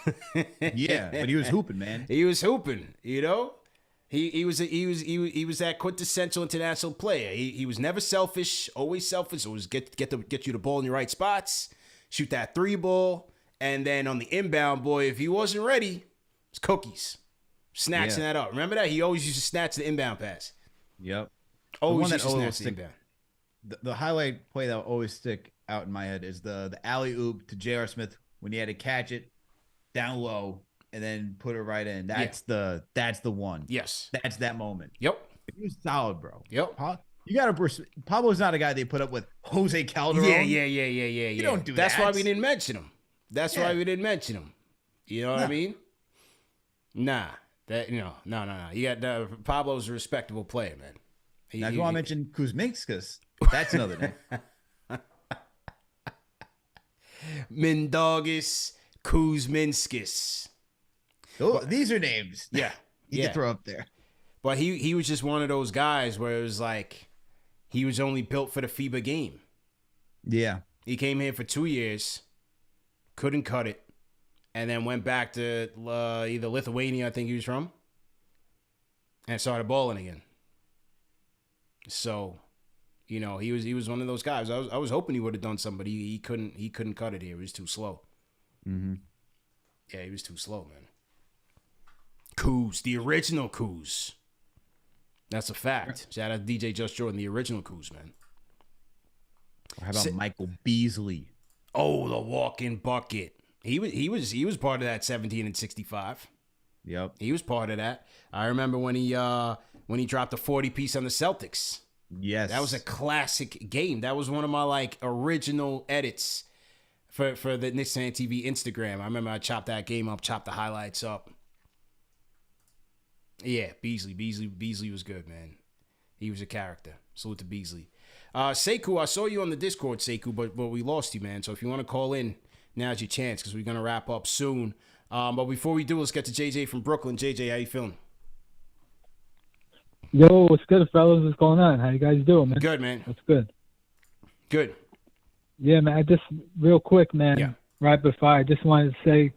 Yeah, but he was hooping, man. He was hooping, He was that quintessential international player. He was never selfish, always selfish. Always get you the ball in your right spots. shoot that 3 ball, and then on the inbound, boy, if he wasn't ready, it's cookies. Snatching that up. Remember that? He always used to snatch the inbound pass. Yep. Always used to snatch the inbound. The highlight play that will always stick out in my head is the alley-oop to J.R. Smith when he had to catch it down low and then put it right in. That's the one. Yes. That's that moment. Yep. He was solid, bro. Yep. You got to Pablo's not a guy they put up with Jose Calderon. Yeah. You don't do that. That's why we didn't mention him. You know what I mean? Nah. No. You got Pablo's a respectable player, man. Now, if you want to mention Kuzminskas, that's another name. Mindaugas Kuzminskas. Oh, these are names. Yeah. You can throw up there. But he was just one of those guys where it was like he was only built for the FIBA game. Yeah. He came here for 2 years, couldn't cut it, and then went back to either Lithuania, I think he was from, and started balling again. So, you know, he was one of those guys. I was hoping he would have done something, but he couldn't cut it here. He was too slow. Mm-hmm. Yeah, he was too slow, man. Kuz, the original Kuz. That's a fact. Shout out to DJ Just Jordan, the original Kuz, man. Or how about Michael Beasley? Oh, the walk-in bucket. He was part of that 17 and 65. Yep. He was part of that. I remember when he dropped a 40 piece on the Celtics. Yes. That was a classic game. That was one of my original edits for the KnicksFanTV Instagram. I remember I chopped that game up, chopped the highlights up. Yeah, Beasley was good, man. He was a character. Salute to Beasley. Seku, I saw you on the Discord, Seku, but we lost you, man. So if you want to call in, now's your chance because we're going to wrap up soon. But before we do, let's get to JJ from Brooklyn. JJ, how you feeling? Yo, what's good, fellas? What's going on? How you guys doing, man? Good, man. That's good. Good. Yeah, man. I just real quick, man. Yeah. Right before, I just wanted to say,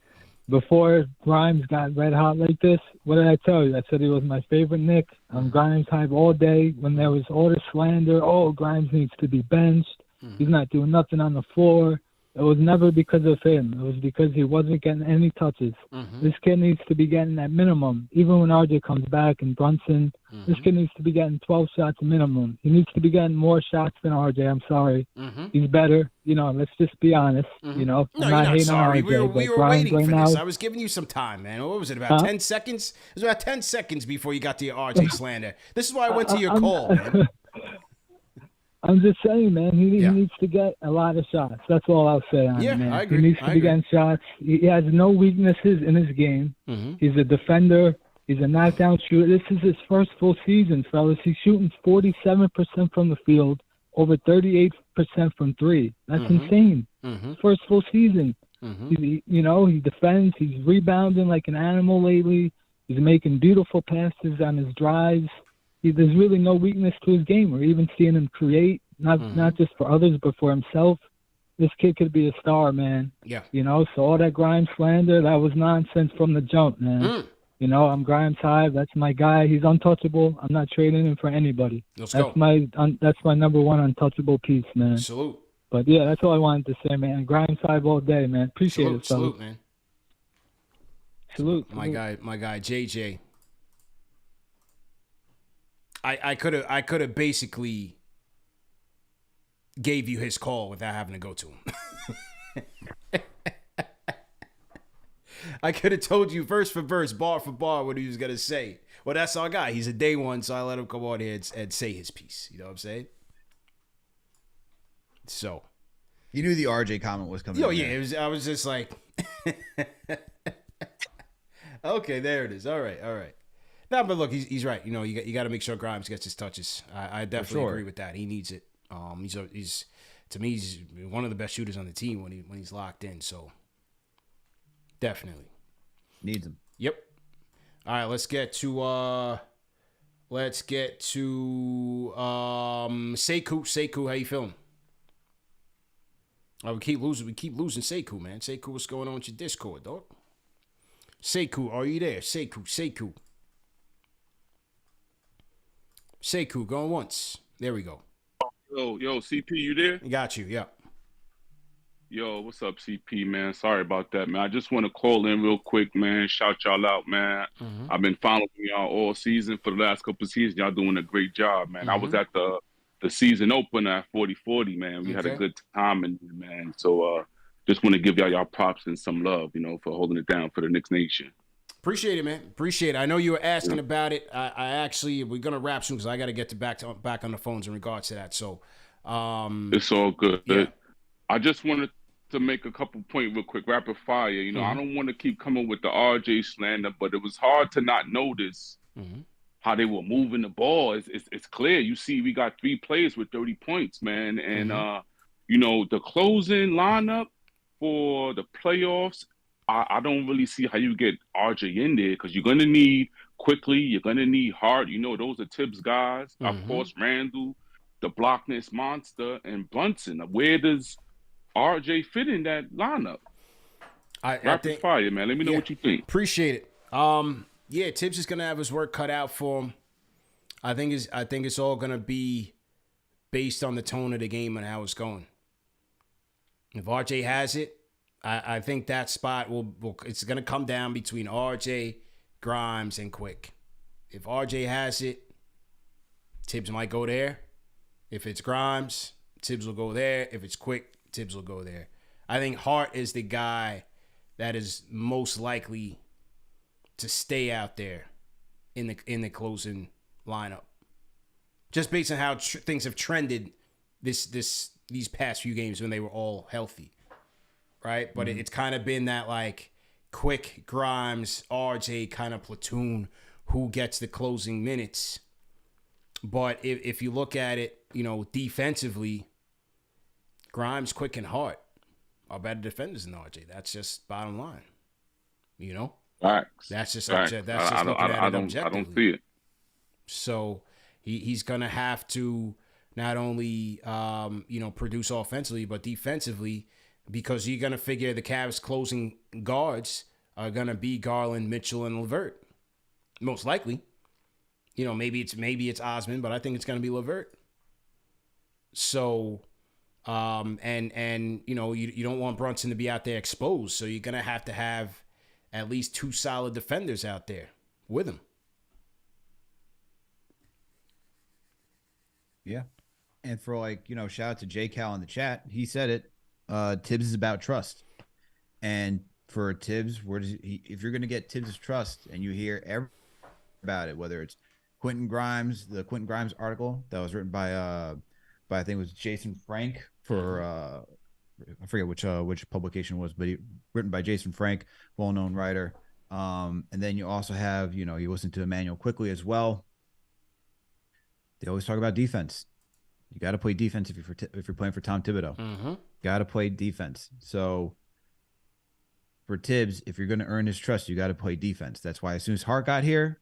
before Grimes got red hot like this, what did I tell you? I said he was my favorite Knick. I'm Grimes hype all day. When there was all the slander, Grimes needs to be benched. He's not doing nothing on the floor. It was never because of him. It was because he wasn't getting any touches. This kid needs to be getting that minimum. Even when RJ comes back and Brunson, this kid needs to be getting 12 shots minimum. He needs to be getting more shots than RJ. I'm sorry. He's better. You know, let's just be honest. You know, No, I'm you're not not hating sorry. on RJ. We were Grimes waiting for right this. now, I was giving you some time, man. What was it, about 10 seconds? It was about 10 seconds before you got to your RJ slander. This is why I went to your call, man. I'm just saying, man, he needs to get a lot of shots. That's all I'll say on it, man. I agree. He needs to be getting shots. He has no weaknesses in his game. He's a defender. He's a knockdown shooter. This is his first full season, fellas. He's shooting 47% from the field, over 38% from three. That's insane. First full season. He defends. He's rebounding like an animal lately. He's making beautiful passes on his drives. There's really no weakness to his game. We're even seeing him create, not just for others, but for himself. This kid could be a star, man. Yeah. You know, so all that Grimes slander, that was nonsense from the jump, man. You know, I'm Grimes high. That's my guy. He's untouchable. I'm not trading him for anybody. Let's that's go. That's my number one untouchable piece, man. Salute. But yeah, that's all I wanted to say, man. Grimes high all day, man. Appreciate it, fellas. Salute, man. Salute. My guy, JJ. I could have basically gave you his call without having to go to him. I could have told you verse for verse, bar for bar, what he was gonna say. Well, that's our guy. He's a day one, so I let him come on here and say his piece. You know what I'm saying? So you knew the RJ comment was coming. Oh yeah, it was. I was just like, okay, there it is. All right. No, but look, he's right. You know, you got to make sure Grimes gets his touches. I definitely agree with that. He needs it. He's to me, he's one of the best shooters on the team when he's locked in. So definitely needs him. Yep. All right, let's get to Seku. Seku, how you feeling? Oh, we keep losing Seku, man. Seku, what's going on with your Discord, dog? Seku, are you there? Seku. Seku, going once. There we go. Yo, CP, you there? Got you, yeah. Yo, what's up, CP, man? Sorry about that, man. I just want to call in real quick, man. Shout y'all out, man. I've been following y'all all season for the last couple of seasons. Y'all doing a great job, man. I was at the season opener at 40-40, man. We had a good time, man. So just want to give y'all props and some love, for holding it down for the Knicks Nation. Appreciate it, man. Appreciate it. I know you were asking about it. I actually, we're gonna wrap soon because I got to get back on the phones in regards to that. So, it's all good. Yeah. I just wanted to make a couple points real quick, rapid fire. I don't want to keep coming with the RJ slander, but it was hard to not notice how they were moving the ball. It's clear. You see, we got 3 players with 30 points, man, and the closing lineup for the playoffs. I don't really see how you get RJ in there because you're going to need Quickley, you're going to need Hart. Those are Tibbs guys. Of course, Randall, the blockness monster, and Brunson. Where does RJ fit in that lineup? Rapid fire, man. Let me know what you think. Appreciate it. Tibbs is going to have his work cut out for him. I think it's all going to be based on the tone of the game and how it's going. If RJ has it, I think that spot it's going to come down between RJ, Grimes, and Quick. If RJ has it, Tibbs might go there. If it's Grimes, Tibbs will go there. If it's Quick, Tibbs will go there. I think Hart is the guy that is most likely to stay out there in the closing lineup. Just based on how things have trended these past few games when they were all healthy. Right? But it's kind of been that like Quick, Grimes, RJ kind of platoon who gets the closing minutes. But if you look at it, defensively, Grimes, Quick, and Hart are better defenders than RJ. That's just bottom line. Facts. That's just Facts. looking at it objectively. I don't see it. So he's gonna have to not only produce offensively but defensively. Because you're going to figure the Cavs' closing guards are going to be Garland, Mitchell, and LeVert. Most likely. Maybe it's Osman, but I think it's going to be LeVert. So, you don't want Brunson to be out there exposed. So you're going to have at least 2 solid defenders out there with him. Yeah. And for shout out to J Cal in the chat. He said it. Tibbs is about trust, and for Tibbs, if you're going to get Tibbs' trust, and you hear about it, whether it's Quentin Grimes, the Quentin Grimes article that was written by I think it was Jason Frank for I forget which publication it was, but written by Jason Frank, well-known writer. And then you also have you listen to Emmanuel Quickley as well. They always talk about defense. You got to play defense if you're playing for Tom Thibodeau. Got to play defense. So for Tibbs, if you're going to earn his trust, you got to play defense. That's why as soon as Hart got here,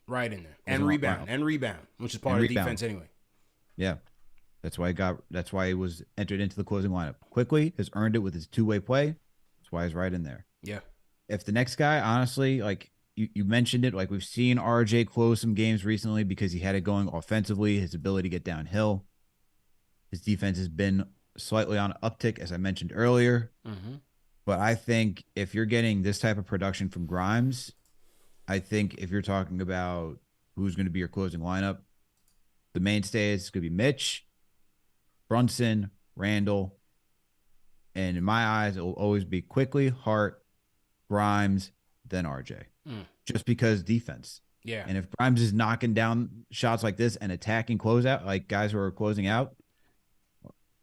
right in there, and rebound, which is part of defense anyway. Yeah, that's why he was entered into the closing lineup. Quickly has earned it with his 2-way play. That's why he's right in there. Yeah. If the next guy, honestly, like you mentioned it, like we've seen RJ close some games recently because he had it going offensively, his ability to get downhill. His defense has been slightly on an uptick, as I mentioned earlier. But I think if you're getting this type of production from Grimes, I think if you're talking about who's going to be your closing lineup, the mainstays is going to be Mitch, Brunson, Randall, and in my eyes, it will always be Quickley, Hart, Grimes, then RJ. Just because defense. Yeah. And if Grimes is knocking down shots like this and attacking closeout, like guys who are closing out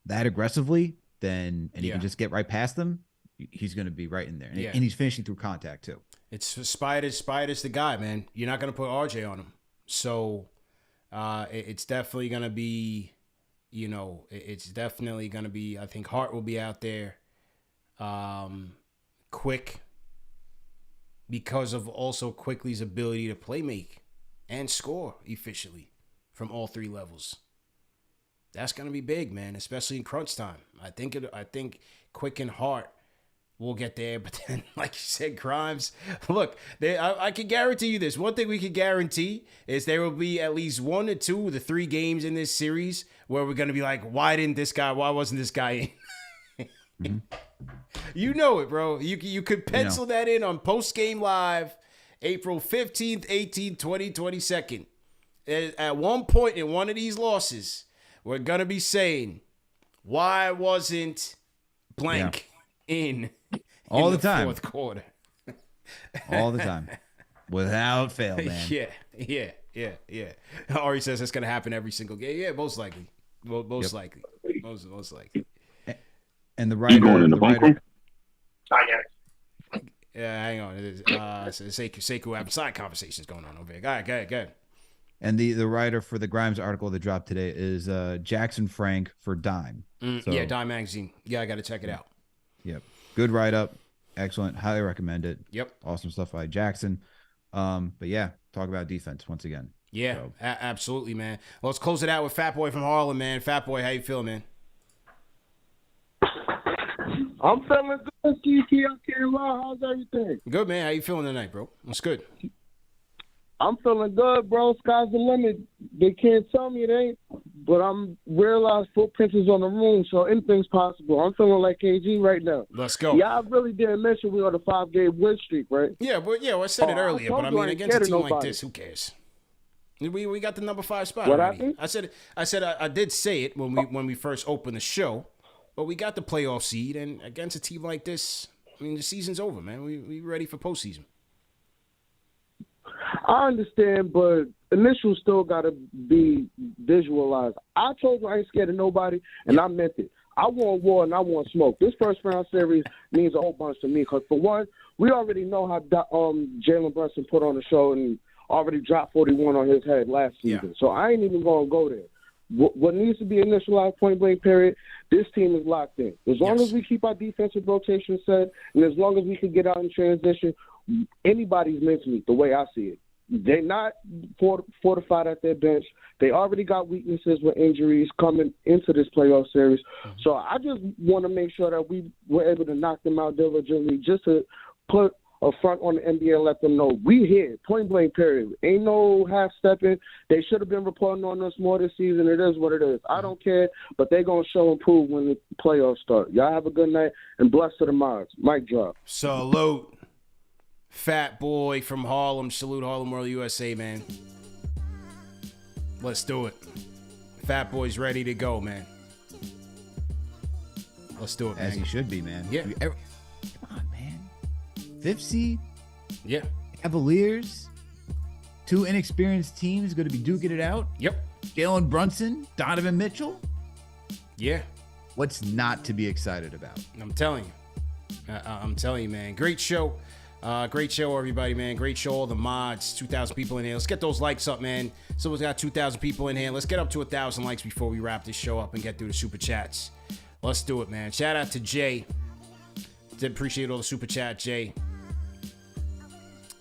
that aggressively, then he can just get right past them, he's going to be right in there. And he's finishing through contact too. It's Spider's the guy, man. You're not going to put RJ on him. So it's definitely going to be, I think Hart will be out there quick because of also Quickley's ability to play make and score efficiently from all 3 levels. That's going to be big, man, especially in crunch time. I think Quick and Hart will get there, but then, like you said, Grimes. Look, I can guarantee you this. One thing we can guarantee is there will be at least 1 or 2 of the 3 games in this series where we're going to be like, why wasn't this guy in? You know it, bro. You could pencil that in on Post Game Live, April 15th, 18th, 20th, 22nd. At one point in one of these losses, we're going to be saying, why wasn't blank in all the time fourth quarter? All the time. Without fail, man. Yeah. Ari says it's going to happen every single game. Yeah, most likely. Most likely. Most likely. And the writer... going in the bunker? Yeah, hang on. Seku having side conversations going on over here. Go ahead. And the writer for the Grimes article that dropped today is Jackson Frank for Dime. Yeah, Dime Magazine. Yeah, I got to check it out. Yep. Good write-up. Excellent. Highly recommend it. Yep. Awesome stuff by Jackson. But yeah, talk about defense once again. Yeah, absolutely, man. Well, let's close it out with Fat Boy from Harlem, man. Fat Boy, how you feeling, man? I'm feeling good, CP. I can't lie. How's everything? Good, man. How you feeling tonight, bro? What's good? I'm feeling good, bro. Sky's the limit. They can't tell me it ain't, but I'm realized footprints is on the room, so anything's possible. I'm feeling like KG right now. Let's go. Yeah, I really didn't mention we on a 5-game win streak, right? Yeah, but I said it earlier, but I mean, against a team like this, who cares? We got the number 5 spot what already. I said I did say it when we first opened the show, but we got the playoff seed, and against a team like this, I mean, the season's over, man. We ready for postseason. I understand, but initials still got to be visualized. I told you I ain't scared of nobody, and I meant it. I want war and I want smoke. This first round series means a whole bunch to me because, for one, we already know how Jalen Brunson put on the show and already dropped 41 on his head last season. Yeah. So I ain't even going to go there. What needs to be initialized point-blank period, this team is locked in. As long as we keep our defensive rotation set and as long as we can get out in transition, anybody's mincemeat the way I see it. They're not fortified at their bench. They already got weaknesses with injuries coming into this playoff series. So I just want to make sure that we were able to knock them out diligently just to put a front on the NBA and let them know we here, point blank period. Ain't no half-stepping. They should have been reporting on us more this season. It is what it is. I don't care, but they're going to show and prove when the playoffs start. Y'all have a good night, and bless to the Mavs. Mic drop. Salute. Fat Boy from Harlem. Salute Harlem World USA, man. Let's do it. Fat Boy's ready to go, man. Let's do it, man. As he should be, man. Yeah. Come on, man. 5th seed? Yeah. Cavaliers? 2 inexperienced teams going to be duking it out? Yep. Jalen Brunson? Donovan Mitchell? Yeah. What's not to be excited about? I'm telling you. I'm telling you, man. Great show. Great show, everybody, man. Great show, all the mods. 2,000 people in here. Let's get those likes up, man. Someone's got 2,000 people in here. Let's get up to 1,000 likes before we wrap this show up and get through the super chats. Let's do it, man. Shout out to Jay. Did appreciate all the super chat, Jay.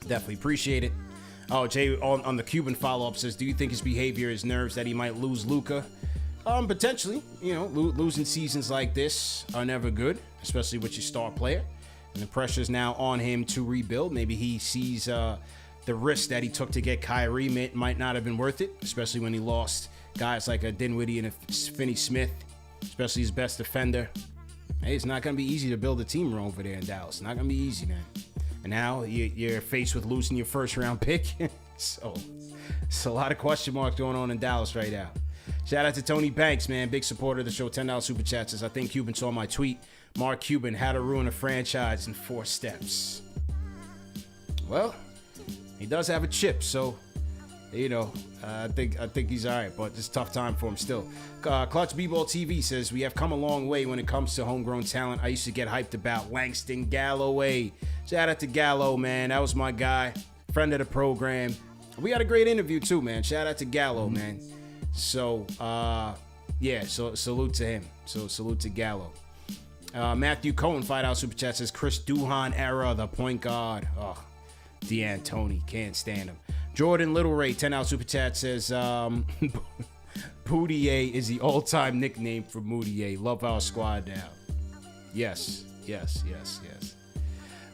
Definitely appreciate it. Oh, Jay on the Cuban follow-up says, do you think his behavior is nerves that he might lose Luka? Potentially. You know, losing seasons like this are never good, especially with your star player. And the pressure's now on him to rebuild. Maybe he sees the risk that he took to get Kyrie might not have been worth it, especially when he lost guys like a Dinwiddie and a Finney Smith, especially his best defender. Hey, it's not going to be easy to build a team over there in Dallas. It's not going to be easy, man. And now you're faced with losing your first-round pick. So it's a lot of question marks going on in Dallas right now. Shout out to Tony Banks, man. Big supporter of the show. $10 super chat says, I think Cuban saw my tweet. Mark Cuban, how to ruin a franchise in 4 steps. Well, he does have a chip, so, you know, I think he's all right, but it's a tough time for him still. Clutch B-Ball TV says, we have come a long way when it comes to homegrown talent. I used to get hyped about Langston Galloway. Shout out to Gallo, man. That was my guy, friend of the program. We had a great interview, too, man. Shout out to Gallo, man. So, yeah, so salute to him. So salute to Gallo. Matthew Cohen, $5 super chat says, Chris Duhon era, the point guard. Oh, D'Antoni, can't stand him. Jordan Little Ray, $10 super chat says, Poutier is the all-time nickname for Moutier. Love our squad now. Yes.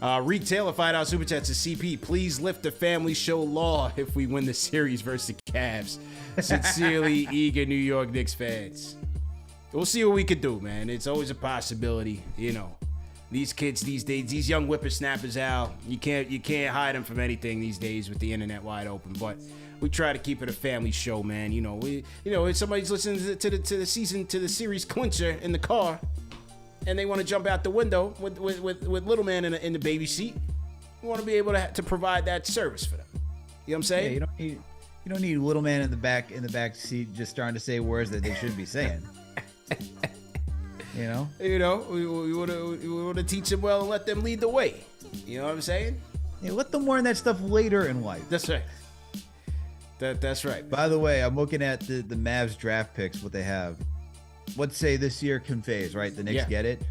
Retailer, $5 super chat says, CP, please lift the family show law if we win the series versus the Cavs. Sincerely, eager New York Knicks fans. We'll see what we could do, man. It's always a possibility, you know. These kids these days, these young whippersnappers, Al, you can't hide them from anything these days with the internet wide open. But we try to keep it a family show, man. You know, if somebody's listening to the series clincher in the car, and they want to jump out the window with little man in the baby seat, we want to be able to provide that service for them. You know what I'm saying? Yeah, you don't need little man in the back seat just starting to say words that they shouldn't be saying. You know, we want to teach them well and let them lead the way. You know what I'm saying? Yeah, let them learn that stuff later in life. That's right. That's right. By the way, I'm looking at the Mavs draft picks. What they have. Let's say this year conveys, right? The Knicks get it.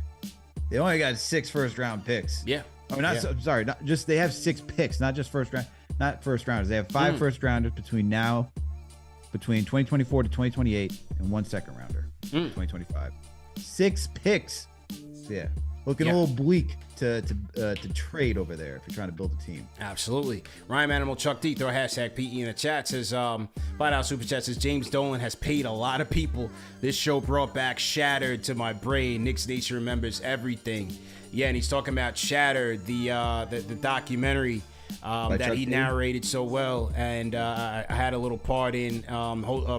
They only got 6 first-round picks. Yeah. Oh, sorry. Not just they have 6 picks, not just first round. Not first rounders. They have 5 first rounders between 2024 to 2028, and 1 second rounder, 2025. 6 picks. So yeah, looking a little bleak to trade over there if you're trying to build a team. Absolutely. Rhyme Animal Chuck D, throw hashtag PE in the chat, says, $5 Superchat says, James Dolan has paid a lot of people. This show brought back Shattered to my brain. Knicks Nation remembers everything. Yeah, and he's talking about Shattered, the documentary that he narrated so well. And I had a little part in,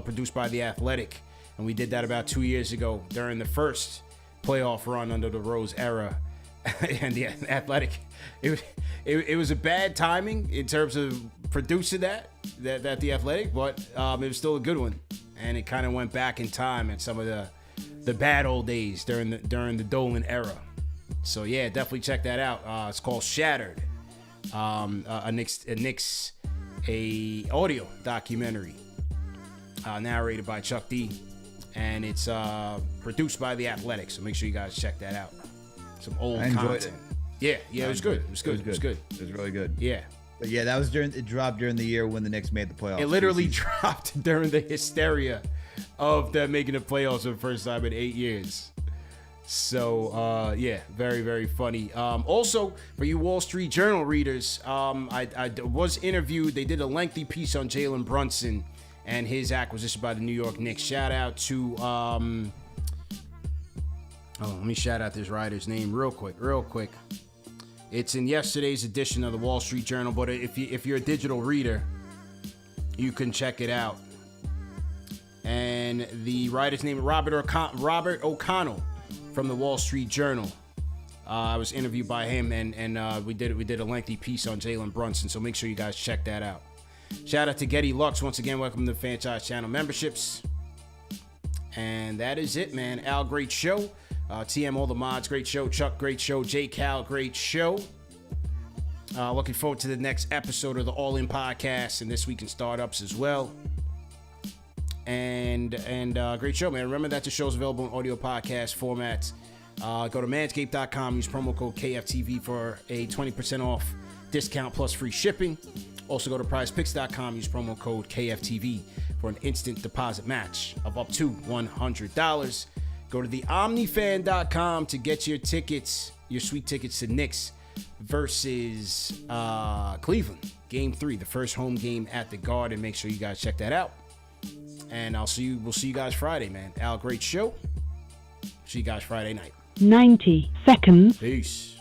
produced by The Athletic. And we did that about 2 years ago during the first playoff run under the Rose era. And The Athletic, it was a bad timing in terms of producing that The Athletic, but it was still a good one. And it kind of went back in time at some of the bad old days during the Dolan era. So yeah, definitely check that out. It's called Shattered, a Knicks audio documentary narrated by Chuck D. And it's produced by The Athletic, so make sure you guys check that out. Some old content. Yeah, it was good. It was good. It was really good. Yeah. But yeah, that was it dropped during the year when the Knicks made the playoffs. It literally dropped during the hysteria of them making the playoffs for the first time in 8 years. So, yeah, very, very funny. Also, for you Wall Street Journal readers, I was interviewed. They did a lengthy piece on Jalen Brunson and his acquisition by the New York Knicks. Shout out to, let me shout out this writer's name real quick. It's in yesterday's edition of the Wall Street Journal, but if you're a digital reader, you can check it out. And the writer's name is Robert O'Connell from the Wall Street Journal. I was interviewed by him, and we did a lengthy piece on Jalen Brunson, so make sure you guys check that out. Shout out to Getty Lux once again. Welcome to the Franchise Channel memberships. And that is it, man. Al, great show. TM, all the mods, great show. Chuck, great show. J Cal, great show. Looking forward to the next episode of the All In Podcast and This Week in Startups as well. And great show, man. Remember that the show's available in audio podcast formats. Go to manscaped.com. Use promo code KFTV for a 20% off discount plus free shipping. Also go to prizepicks.com. Use promo code KFTV for an instant deposit match of up to $100. Go to theomnifan.com to get your tickets, your sweet tickets to Knicks versus Cleveland. Game 3, the first home game at the Garden. Make sure you guys check that out. And we'll see you guys Friday, man. Al, great show. See you guys Friday night. 90 seconds. Peace.